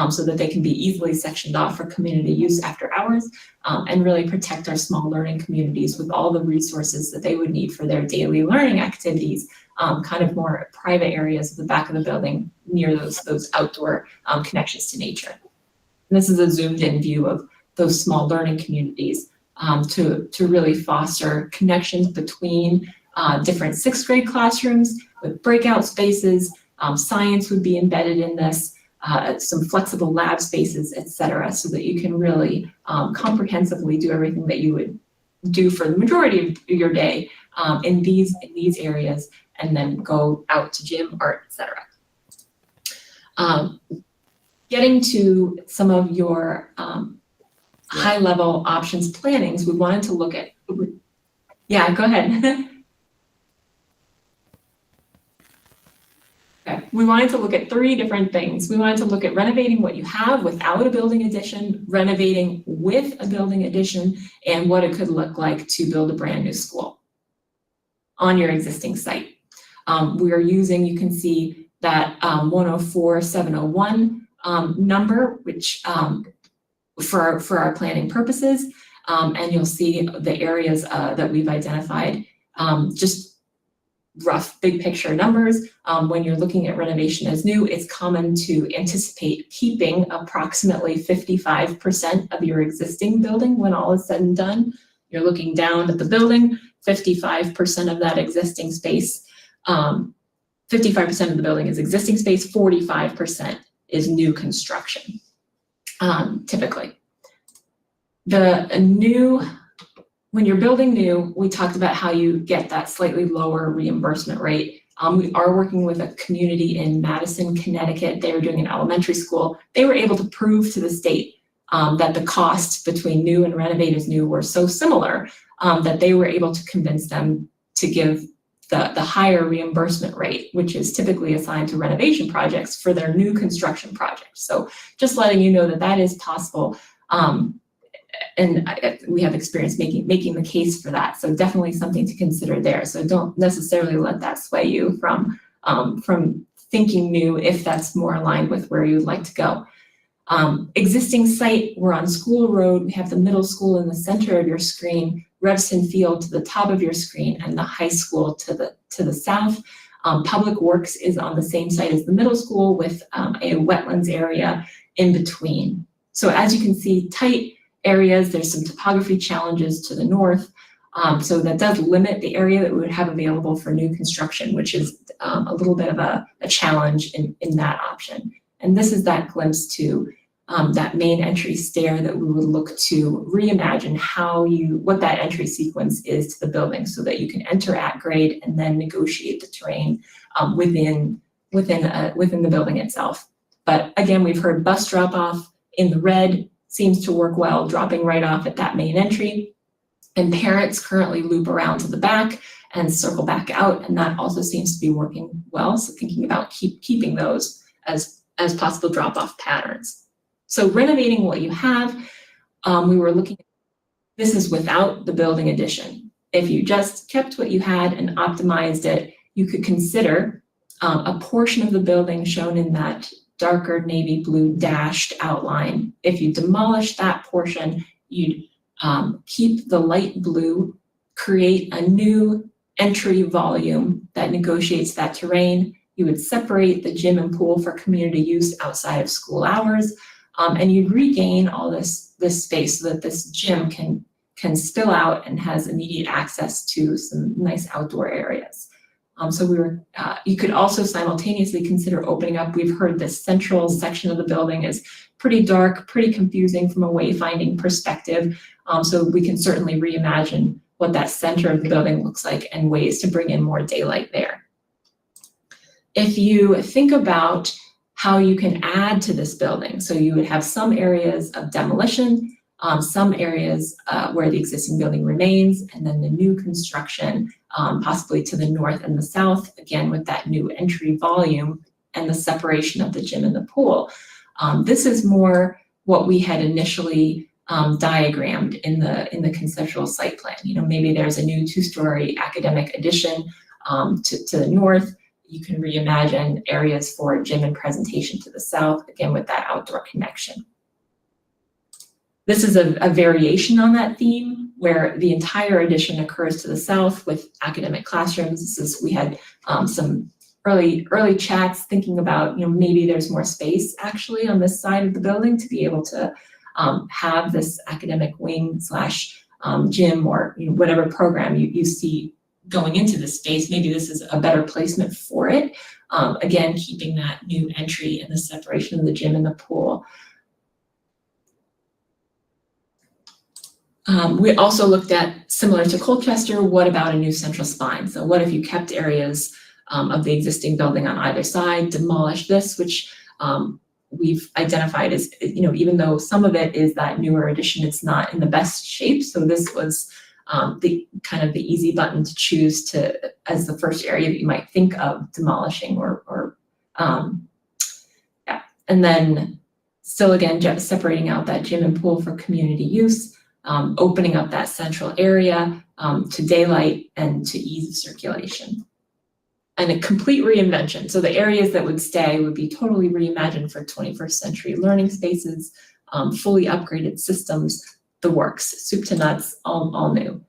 so that they can be easily sectioned off for community use after hours, and really protect our small learning communities with all the resources that they would need for their daily learning activities, kind of more private areas at the back of the building near those outdoor connections to nature. And this is a zoomed in view of those small learning communities to really foster connections between different 6th grade classrooms with breakout spaces. Science would be embedded in this, some flexible lab spaces, etc., so that you can really comprehensively do everything that you would do for the majority of your day in these areas, and then go out to gym, art, etc. Getting to some of your high-level options plannings, we wanted to look at. Yeah, go ahead. we wanted to look at 3 different things. We wanted to look at renovating what you have without a building addition, renovating with a building addition, and what it could look like to build a brand new school on your existing site. We are using, you can see that 104,701 number, which for our planning purposes, and you'll see the areas that we've identified, just rough big picture numbers. When you're looking at renovation as new, it's common to anticipate keeping approximately 55% of your existing building when all is said and done. You're looking down at the building, 55% of that existing space, 55% of the building is existing space, 45% is new construction, typically. When you're building new, we talked about how you get that slightly lower reimbursement rate. We are working with a community in Madison, Connecticut. They were doing an elementary school. They were able to prove to the state that the cost between new and renovated new were so similar that they were able to convince them to give the higher reimbursement rate, which is typically assigned to renovation projects for their new construction projects. So just letting you know that that is possible. And we have experience making the case for that. So definitely something to consider there. So don't necessarily let that sway you from thinking new if that's more aligned with where you'd like to go. Existing site, we're on School Road. We have the middle school in the center of your screen, Revston Field to the top of your screen, and the high school to the south. Public Works is on the same site as the middle school with a wetlands area in between. So as you can see, tight areas, there's some topography challenges to the north. So that does limit the area that we would have available for new construction, which is a little bit of a challenge in that option. And this is that glimpse to that main entry stair that we would look to reimagine what that entry sequence is to the building so that you can enter at grade and then negotiate the terrain within the building itself. But again, we've heard bus drop off in the red seems to work well, dropping right off at that main entry. And parents currently loop around to the back and circle back out, and that also seems to be working well. So thinking about keeping those as possible drop-off patterns. So renovating what you have, we were looking at, this is without the building addition. If you just kept what you had and optimized it, you could consider a portion of the building shown in that darker navy blue dashed outline. If you demolish that portion, you'd keep the light blue, create a new entry volume that negotiates that terrain. You would separate the gym and pool for community use outside of school hours, and you'd regain all this space so that this gym can spill out and has immediate access to some nice outdoor areas. So you could also simultaneously consider opening up. We've heard this central section of the building is pretty dark, pretty confusing from a wayfinding perspective. So we can certainly reimagine what that center of the building looks like and ways to bring in more daylight there. If you think about how you can add to this building, so you would have some areas of demolition, some areas where the existing building remains, and then the new construction, possibly to the north and the south, again with that new entry volume and the separation of the gym and the pool. This is more what we had initially diagrammed in the conceptual site plan. You know, maybe there's a new 2-story academic addition to the north. You can reimagine areas for gym and presentation to the south, again with that outdoor connection. This is a variation on that theme where the entire addition occurs to the south with academic classrooms. We had some early chats thinking about, maybe there's more space actually on this side of the building to be able to have this academic wing / gym or whatever program you see going into this space. Maybe this is a better placement for it. Again, keeping that new entry and the separation of the gym and the pool. We also looked at, similar to Colchester, what about a new central spine? So what if you kept areas of the existing building on either side, demolish this, which we've identified as, even though some of it is that newer addition, it's not in the best shape. So this was the easy button to choose as the first area that you might think of demolishing or Yeah, and then still again, just separating out that gym and pool for community use, opening up that central area to daylight and to ease of circulation. And a complete reinvention. So the areas that would stay would be totally reimagined for 21st century learning spaces, fully upgraded systems, the works, soup to nuts, all new.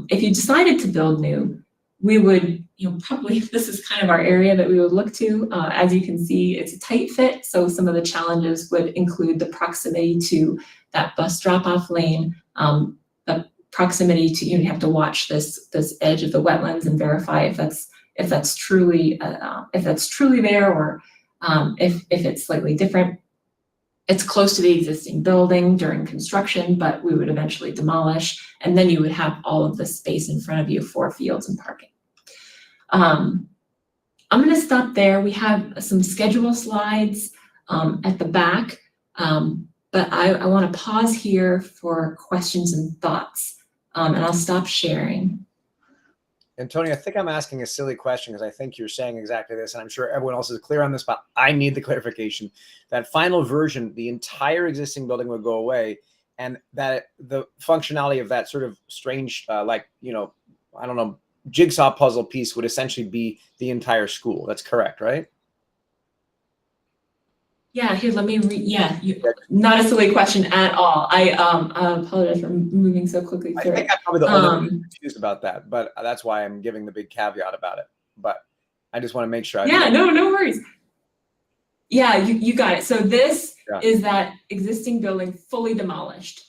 If you decided to build new, we would, probably this is kind of our area that we would look to. As you can see, it's a tight fit. So some of the challenges would include the proximity to that bus drop-off lane, the proximity to, you have to watch this edge of the wetlands and verify if that's truly there, or if it's slightly different. It's close to the existing building during construction, but we would eventually demolish, and then you would have all of the space in front of you for fields and parking. I'm going to stop there. We have some schedule slides at the back, but I want to pause here for questions and thoughts, and I'll stop sharing. And Tony, I think I'm asking a silly question because I think you're saying exactly this, and I'm sure everyone else is clear on this, but I need the clarification. That final version, the entire existing building would go away, and that the functionality of that sort of strange, I don't know, jigsaw puzzle piece would essentially be the entire school. That's correct, right? Yeah, here, let me not a silly question at all. I apologize for moving so quickly through I think I'm probably the only one confused about that, but that's why I'm giving the big caveat about it. But I just want to make sure. No worries. Yeah, you got it. So this is that existing building fully demolished.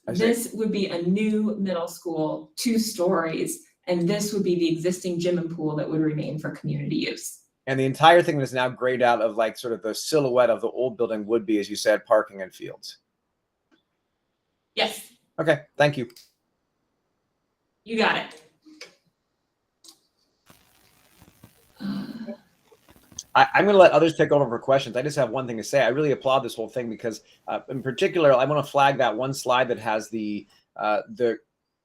This would be a new middle school, 2 stories, and this would be the existing gym and pool that would remain for community use. And the entire thing is now grayed out of like sort of the silhouette of the old building would be, as you said, parking and fields. Yes. Okay, thank you. You got it. I'm going to let others take over for questions. I just have one thing to say. I really applaud this whole thing because, in particular, I want to flag that one slide that has the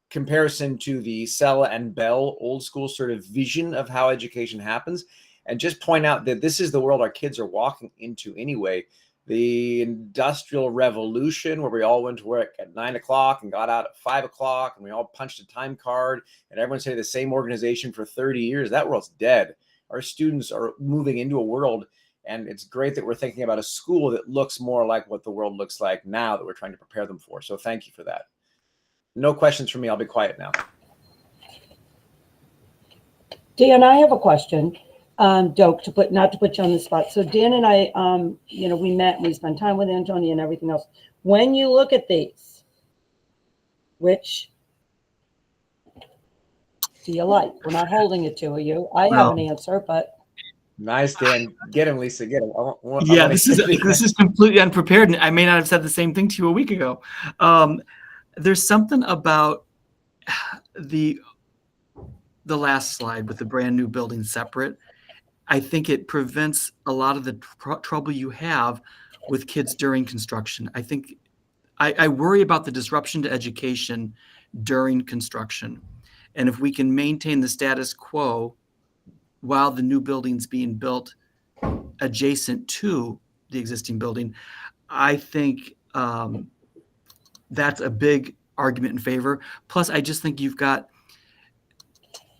comparison to the Sella and Bell old school sort of vision of how education happens, and just point out that this is the world our kids are walking into anyway. The Industrial Revolution, where we all went to work at 9 o'clock and got out at 5 o'clock, and we all punched a time card, and everyone stayed at the same organization for 30 years. That world's dead. Our students are moving into a world, and it's great that we're thinking about a school that looks more like what the world looks like now that we're trying to prepare them for. So thank you for that. No questions from me. I'll be quiet now. Dan, I have a question. Doke, not to put you on the spot. So Dan and I, we met and we spent time with Antonia and everything else. When you look at these, which do you like? We're not holding it to you. I have an answer, but. Nice, Dan. Get him, Lisa. Get him. This is completely unprepared, and I may not have said the same thing to you a week ago. There's something about the last slide with the brand new building separate. I think it prevents a lot of the trouble you have with kids during construction. I think I worry about the disruption to education during construction. And if we can maintain the status quo while the new building's being built adjacent to the existing building, I think that's a big argument in favor. Plus, I just think you've got,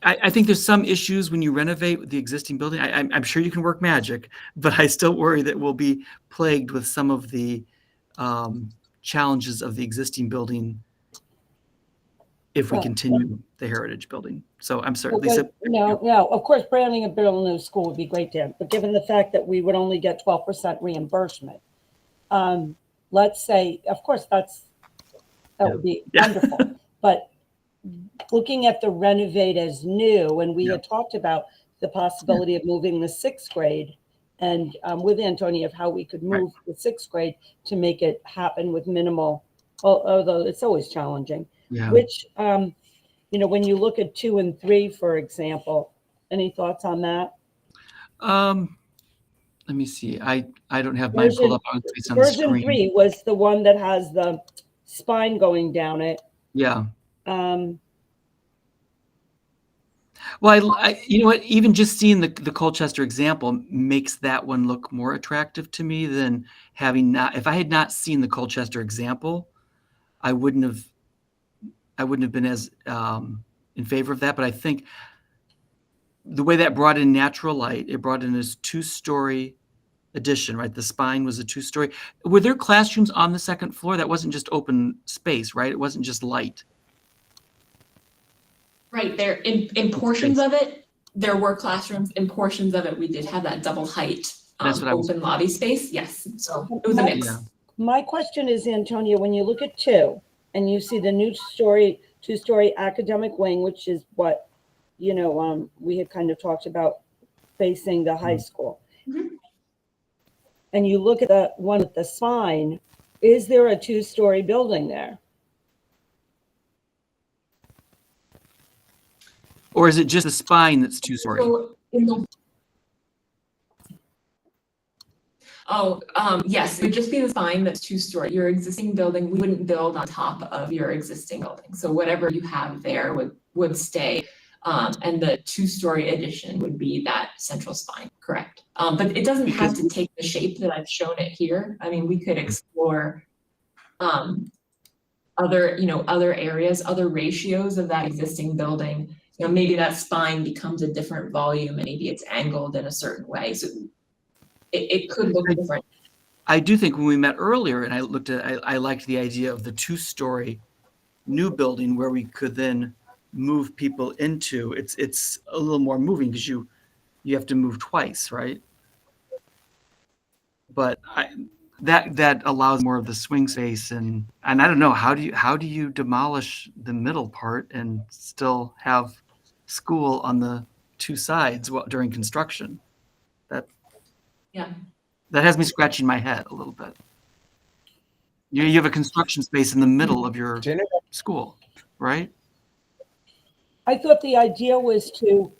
I think there's some issues when you renovate the existing building. I'm sure you can work magic, but I still worry that we'll be plagued with some of the challenges of the existing building if we continue the heritage building. So I'm sorry, Lisa. No, of course, branding a building in a school would be great, Dan, but given the fact that we would only get 12% reimbursement, let's say, of course, that would be wonderful. But looking at the renovate as new, and we had talked about the possibility of moving the 6th grade and with Antonia of how we could move the 6th grade to make it happen with minimal, although it's always challenging. Yeah. Which, when you look at 2 and 3, for example, any thoughts on that? Let me see. I don't have mine pulled up on the Version screen. 3 was the one that has the spine going down it. Yeah. Well, you know what? Even just seeing the Colchester example makes that one look more attractive to me than having not. If I had not seen the Colchester example, I wouldn't have been as in favor of that. But I think the way that brought in natural light, it brought in this 2-story addition, right? The spine was a 2-story. Were there classrooms on the second floor? That wasn't just open space, right? It wasn't just light. Right there, in portions of it, there were classrooms. In portions of it, we did have that double height That's what I was- open lobby space. Yes, so it was a mix. Yeah. My question is, Antonia, when you look at 2 and you see the new 2-story academic wing, which is what, we had kind of talked about facing the high school. Mhm. And you look at the one with the spine, is there a 2-story building there? Or is it just the spine that's 2-story? So yes, it would just be the spine that's 2-story. Your existing building, we wouldn't build on top of your existing building. So whatever you have there would stay. And the 2-story addition would be that central spine, correct? But it doesn't have to take the shape that I've shown it here. I mean, we could explore other areas, other ratios of that existing building. Maybe that spine becomes a different volume and maybe it's angled in a certain way. So it could look different. I do think when we met earlier and I liked the idea of the 2-story new building where we could then move people into. It's a little more moving because you have to move twice, right? But that allows more of the swing space and I don't know, how do you demolish the middle part and still have school on the 2 sides during construction? That has me scratching my head a little bit. You have a construction space in the middle of your school, right? I thought the idea was to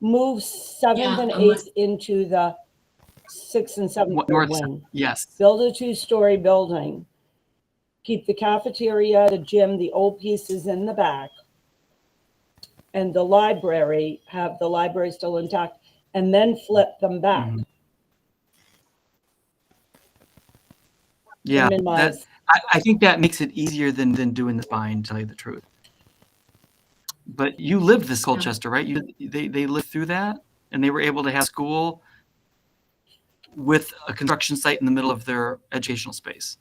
move 7th and 8th into the 6th and 7th wing. Yes. Build a 2-story building. Keep the cafeteria, the gym, the old pieces in the back. And the library, have the library still intact, and then flip them back. Mhm. Yeah, Minimize. I think that makes it easier than doing the spine, to tell you the truth. But you lived this Colchester, right? They lived through that, and they were able to have school with a construction site in the middle of their educational space.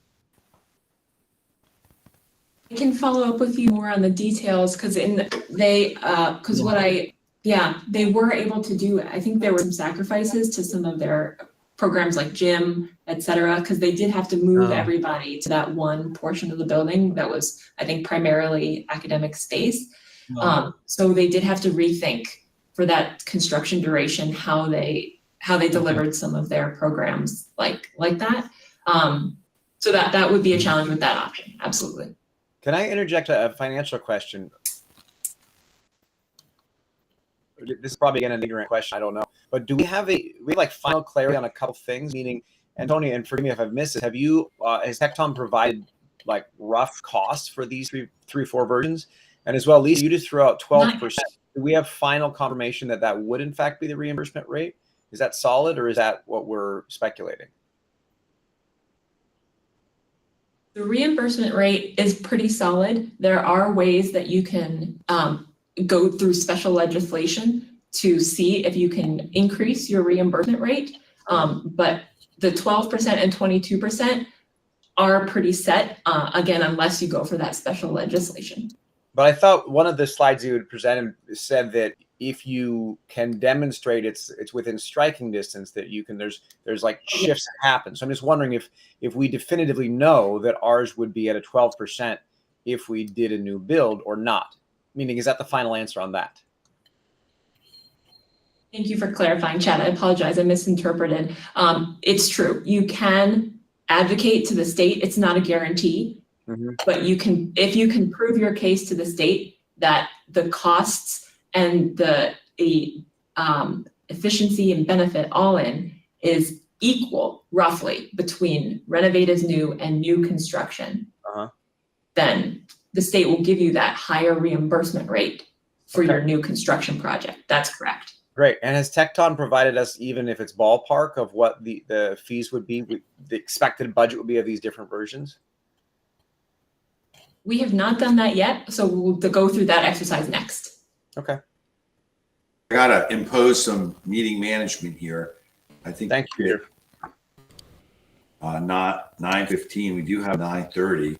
I can follow up with you more on the details because they were able to do, I think there were some sacrifices to some of their programs like gym, et cetera, because they did have to move everybody to that one portion of the building that was, I think, primarily academic space. So they did have to rethink for that construction duration how they delivered some of their programs like that. So that would be a challenge with that option. Absolutely. Can I interject a financial question? This is probably again an ignorant question. I don't know, but do we have final clarity on a couple things? Meaning, Antonia, and forgive me if I've missed it. Have you has Tecton provided like rough costs for these three, 4 versions? And as well, Lisa, you just threw out 12%. Do we have final confirmation that would in fact be the reimbursement rate? Is that solid, or is that what we're speculating? The reimbursement rate is pretty solid. There are ways that you can go through special legislation to see if you can increase your reimbursement rate. But the 12% and 22% are pretty set, again, unless you go for that special legislation. But I thought one of the slides you had presented said that if you can demonstrate it's within striking distance, that you can there's like shifts that happen. So I'm just wondering if we definitively know that ours would be at a 12% if we did a new build or not. Meaning, is that the final answer on that? Thank you for clarifying, Chad. I apologize, I misinterpreted. It's true. You can advocate to the state. It's not a guarantee, but you can, if you can prove your case to the state that the costs and the efficiency and benefit all in is equal roughly between renovate as new and new construction, then the state will give you that higher reimbursement rate for Okay. your new construction project. That's correct. Great. And has Tecton provided us, even if it's ballpark, of what the fees would be, the expected budget would be of these different versions? We have not done that yet, so we'll go through that exercise next. Okay. I gotta impose some meeting management here. I think. Thank you, Peter. Not 9:15. We do have 9:30,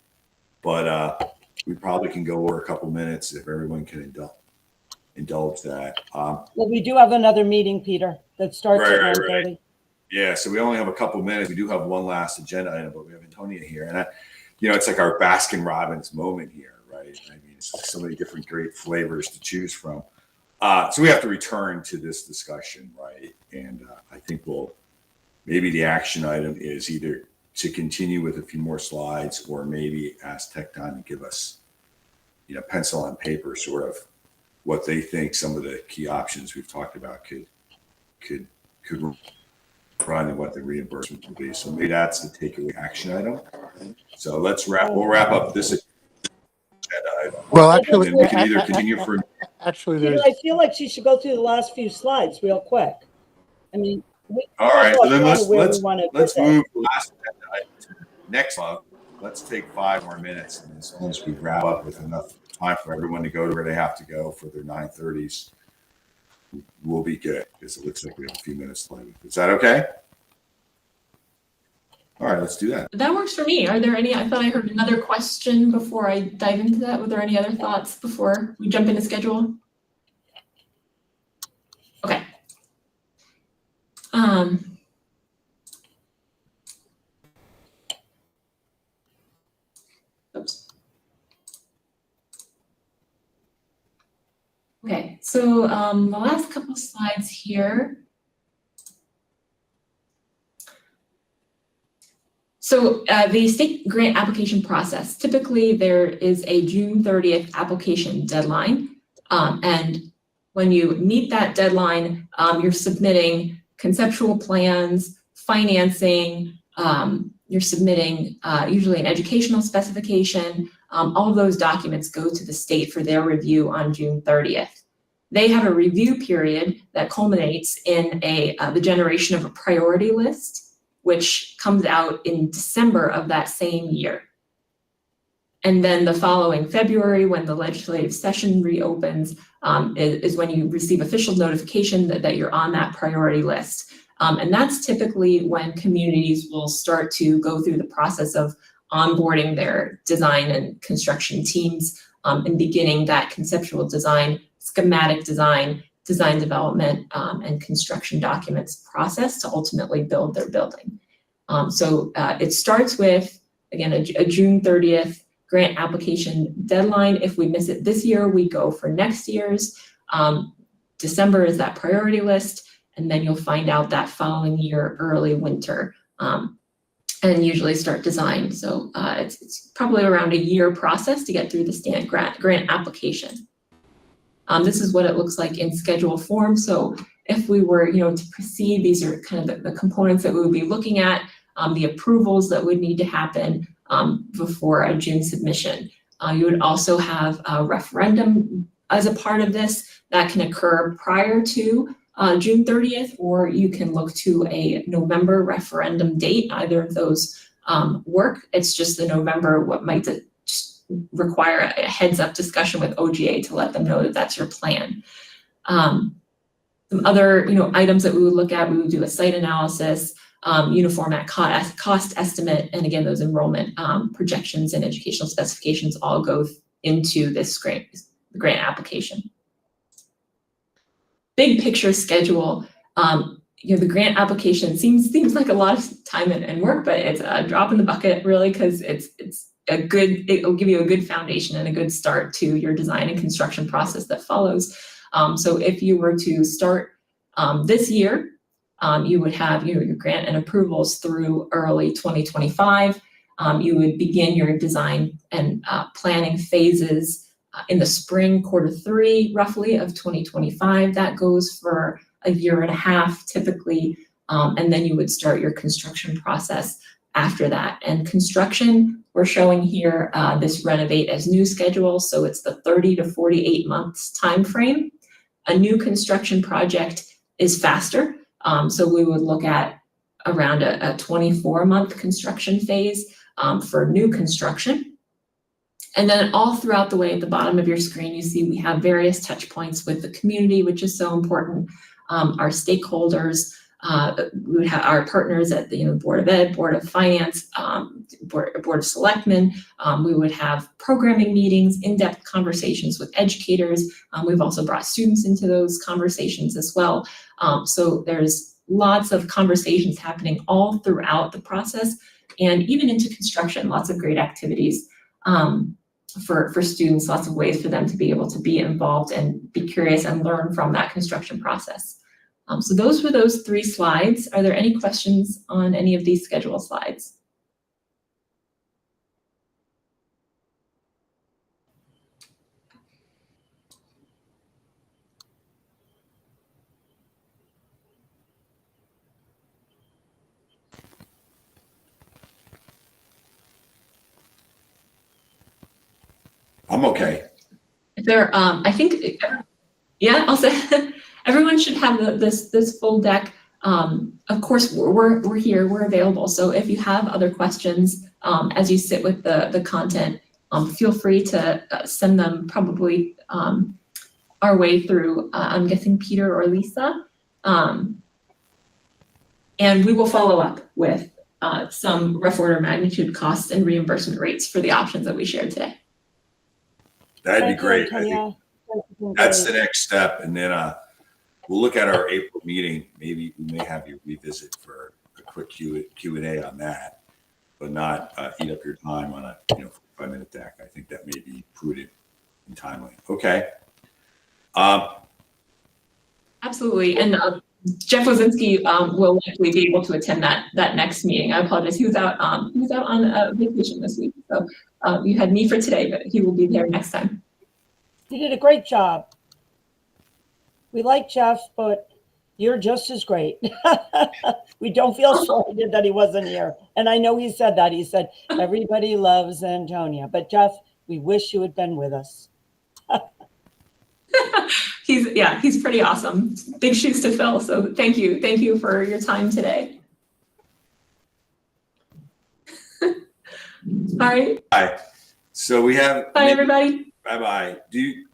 but we probably can go over a couple minutes if everyone can indulge that. Well, we do have another meeting, Peter, that starts at Right. 9:30. Yeah, so we only have a couple minutes. We do have one last agenda item, but we have Antonia here, and it's like our Baskin Robbins moment here, right? I mean, it's so many different great flavors to choose from. So we have to return to this discussion, right? And I think maybe the action item is either to continue with a few more slides, or maybe ask Tecton to give us, pencil and paper, sort of what they think some of the key options we've talked about could run, and what the reimbursement will be. So maybe that's the takeaway action item. So we'll wrap up this agenda item. Well, And actually, then we can either continue for. actually, Peter, there's, I feel like she should go through the last few slides real quick. I mean. All right, so then let's let's move the last agenda item to next month. Let's take 5 more minutes, and as long as we wrap up with enough time for everyone to go to where they have to go for their 9:30s, we'll be good, because it looks like we have a few minutes left. Is that okay? All right, let's do that. That works for me. Are there any, I thought I heard another question before I dive into that. Were there any other thoughts before we jump into schedule? Okay. Oops. Okay, so the last couple slides here. So the state grant application process, typically there is a June 30th application deadline. And when you meet that deadline, you're submitting conceptual plans, financing, you're submitting usually an educational specification. All of those documents go to the state for their review on June 30th. They have a review period that culminates in the generation of a priority list, which comes out in December of that same year. And then the following February, when the legislative session reopens, is when you receive official notification that you're on that priority list. And that's typically when communities will start to go through the process of onboarding their design and construction teams, and beginning that conceptual design, schematic design, design development, and construction documents process to ultimately build their building. So it starts with, again, a June 30th grant application deadline. If we miss it this year, we go for next year's. December is that priority list, and then you'll find out that following year, early winter, and usually start design. So it's probably around a year process to get through the standard grant application. This is what it looks like in schedule form. So if we were, to proceed, these are kind of the components that we would be looking at, the approvals that would need to happen before a June submission. You would also have a referendum as a part of this that can occur prior to June 30th, or you can look to a November referendum date. Either of those work. It's just the November what might just require a heads up discussion with OGA to let them know that that's your plan. Some other items that we would look at, we would do a site analysis, uniform at cost estimate, and again, those enrollment projections and educational specifications all go into this grant application. Big picture schedule. The grant application seems like a lot of time and work, but it's a drop in the bucket really, because it'll give you a good foundation and a good start to your design and construction process that follows. So if you were to start this year, you would have your grant and approvals through early 2025. You would begin your design and planning phases in the spring, Q3 roughly of 2025. That goes for a year and a half typically, and then you would start your construction process after that. And construction we're showing here this renovate as new schedule. So it's the 30 to 48 months time frame. A new construction project is faster. So we would look at around a 24-month construction phase for new construction. And then all throughout the way at the bottom of your screen, you see we have various touch points with the community, which is so important. Our stakeholders, we would have our partners at the Board of Ed, Board of Finance, Board of Selectmen. We would have programming meetings, in-depth conversations with educators. We've also brought students into those conversations as well. So there's lots of conversations happening all throughout the process, and even into construction, lots of great activities for students, lots of ways for them to be able to be involved and be curious and learn from that construction process. So those were those 3 slides. Are there any questions on any of these schedule slides? I'm okay. If there, I think, yeah, I'll say everyone should have this full deck. Of course, we're here, we're available. So if you have other questions as you sit with the content, feel free to send them probably our way through, I'm guessing Peter or Lisa. And we will follow up with some rough order magnitude costs and reimbursement rates for the options that we shared today. That'd be Thank you, great. I think Antonia. that's the next step. And then we'll look at our April meeting. Maybe we may have you revisit for a quick Q&A on that, but not eat up your time on a 45-minute deck. I think that may be prudent and timely. Okay. Absolutely. And Jeff Wozinski will likely be able to attend that next meeting. I apologize. He was out on vacation this week. So you had me for today, but he will be there next time. You did a great job. We like Jeff, but you're just as great. We don't feel sorry that he wasn't here. And I know he said that. He said, everybody loves Antonia. But Jeff, we wish you had been with us. He's pretty awesome. Big shoes to fill. So thank you for your time today. All right. Bye. So we have. Bye, everybody. Bye-bye. We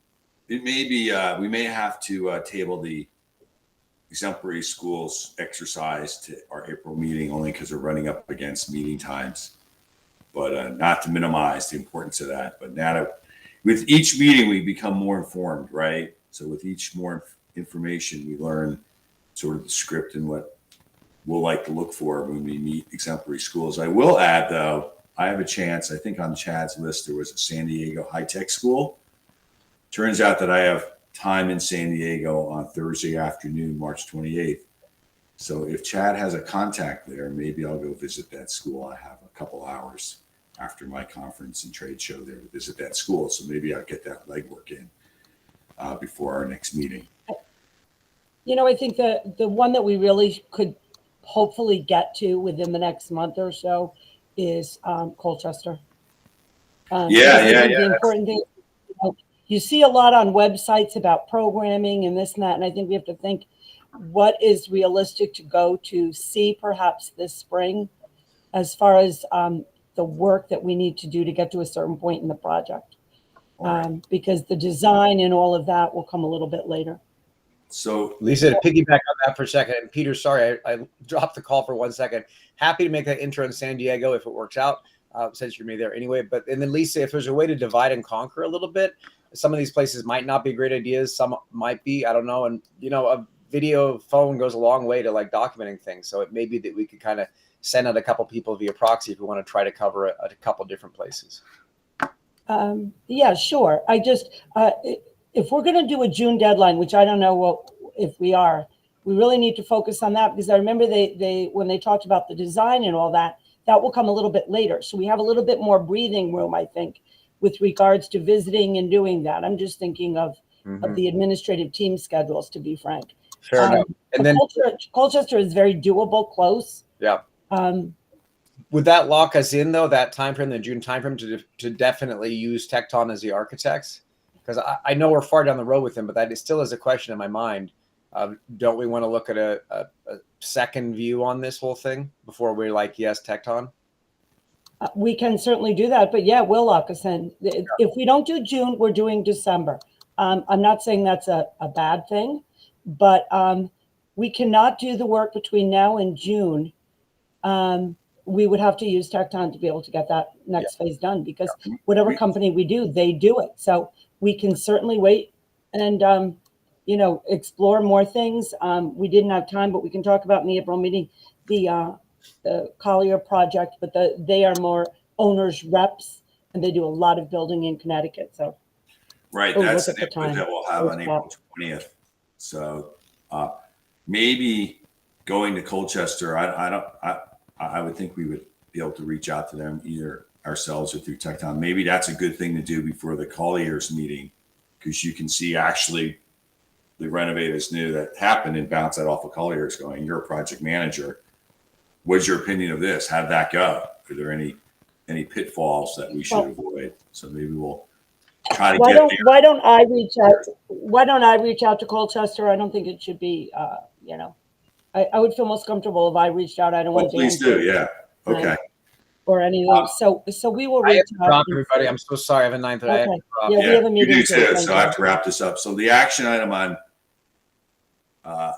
may have to table the exemplary schools exercise to our April meeting only because we're running up against meeting times, but not to minimize the importance of that. But now with each meeting, we become more informed, right? So with each more information, we learn sort of the script and what we'll like to look for when we meet exemplary schools. I will add, though, I have a chance. I think on Chad's list, there was a San Diego high-tech school. Turns out that I have time in San Diego on Thursday afternoon, March 28th. So if Chad has a contact there, maybe I'll go visit that school. I have a couple hours after my conference and trade show there to visit that school. So maybe I'll get that legwork in before our next meeting. I think the one that we really could hopefully get to within the next month or so is Colchester. The important thing, you see a lot on websites about programming and this and that, and I think we have to think what is realistic to go to see perhaps this spring as far as the work that we need to do to get to a certain point in the project. Because the design and all of that will come a little bit later. So Lisa, to piggyback on that for a second, and Peter, sorry, I dropped the call for 1 second. Happy to make that intro in San Diego if it works out, since you're me there anyway. And then Lisa, if there's a way to divide and conquer a little bit, some of these places might not be great ideas. Some might be, I don't know. And, a video phone goes a long way to like documenting things. So it may be that we could kind of send out a couple people via proxy if we want to try to cover a couple different places. Yeah, sure. I just, if we're going to do a June deadline, which I don't know if we are, we really need to focus on that because I remember they when they talked about the design and all that, that will come a little bit later. So we have a little bit more breathing room, I think, with regards to visiting and doing that. I'm just thinking of the administrative team schedules, to be frank. Fair enough. And then Colchester is very doable, close. Yeah. would that lock us in though, that timeframe, the June timeframe, to definitely use Tecton as the architects? Because I know we're far down the road with them, but that still is a question in my mind. Don't we want to look at a second view on this whole thing before we're like, yes, Tecton? We can certainly do that, but yeah, we'll lock us in. If we don't do June, we're doing December. I'm not saying that's a bad thing, but we cannot do the work between now and June. We would have to use Tecton to be able to get that next phase done, because whatever company we do, they do it. So we can certainly wait and, explore more things. We didn't have time, but we can talk about in the April meeting, the Collier project, but they are more owners reps, and they do a lot of building in Connecticut. So Right, Oh, that's look an at the input time. that we'll have on What's April 20th. So maybe going to Colchester, I would think we would be able to reach out to them either ourselves or through Tecton. Maybe that's a good thing to do before the Colliers meeting, because you can see actually the renovators knew that happened and bounce that off of Colliers going, you're a project manager. What's your opinion of this? How did that go? Are there any pitfalls that we should avoid? So maybe we'll try to why get don't there. why don't I reach out? Why don't I reach out to Colchester? I don't think it should be. I would feel most comfortable if I reached out. I don't Well, want to please do. Yeah. Okay. or any of those. So we will I have reach to out. drop, everybody. I'm so sorry. I have a 9:30. I have Okay. to drop. Yeah, we have a You meeting do too. too. So I have to wrap this up. So the action item on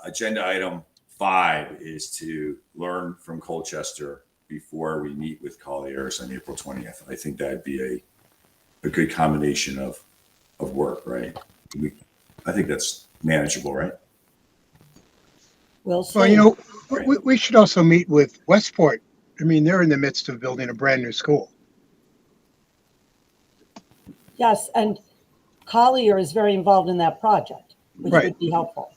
agenda item 5 is to learn from Colchester before we meet with Colliers on April 20th. I think that'd be a good combination of work, right? I think that's manageable, right? We'll see. Well, we should also meet with Westport. I mean, they're in the midst of building a brand new school. Yes, and Collier is very involved in that project, which Right. would be helpful.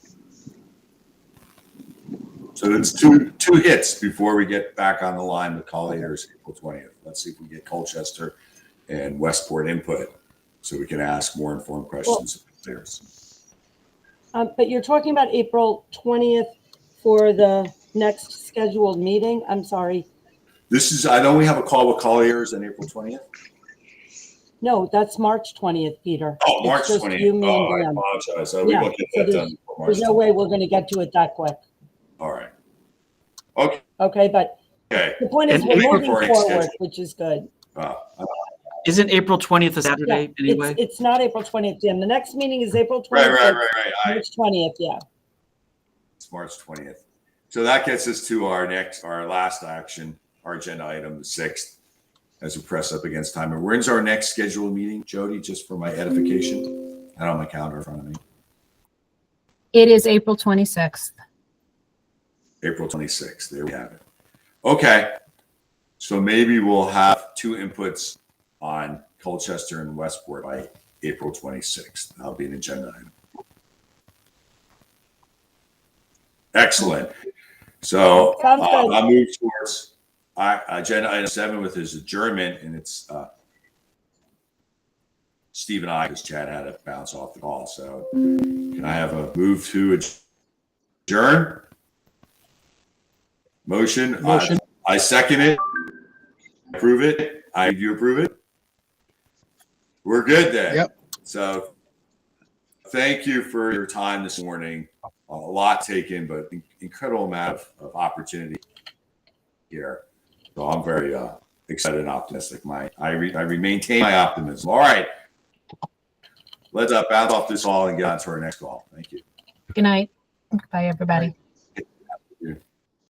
So it's two hits before we get back on the line with Colliers April 20th. Let's see if we get Colchester and Westport input so we can ask more informed questions of players. But you're talking about April 20th for the next scheduled meeting? I'm sorry. I know we have a call with Colliers on April 20th. No, that's March 20th, Peter. Oh, It's March just 20th. you, me, Oh, and I Dan. apologize. So we Yeah, won't get so that done before March There's no way we're going to get to it that quick. All right. Okay. Okay, but Okay. the point is And we're April moving for an forward, extension. which is good. Isn't April 20th a Yeah, Saturday anyway? it's not April 20th, Jim. The next meeting is April Right. 20th. Right. March 20th, yeah. It's March 20th. So that gets us to our last action, our agenda item, the 6th, as we press up against time. And when's our next scheduled meeting, Jody, just for my edification? I don't have my calendar in front of me. It is April 26th. April 26th. There we have it. Okay. So maybe we'll have 2 inputs on Colchester and Westport by April 26th. That'll be an agenda item. Excellent. So Sounds good. I'll move towards agenda item 7 with his adjournment, and it's Steve and I, because Chad had to bounce off the call. So can I have a move to adjourn? Motion. I second it. Approve it. Do you approve it? We're good then. Yep. So thank you for your time this morning. A lot taken, but incredible amount of opportunity here. So I'm very excited and optimistic. I maintain my optimism. All right. Let's bounce off this call and get on to our next call. Thank you. Good night. Bye, everybody.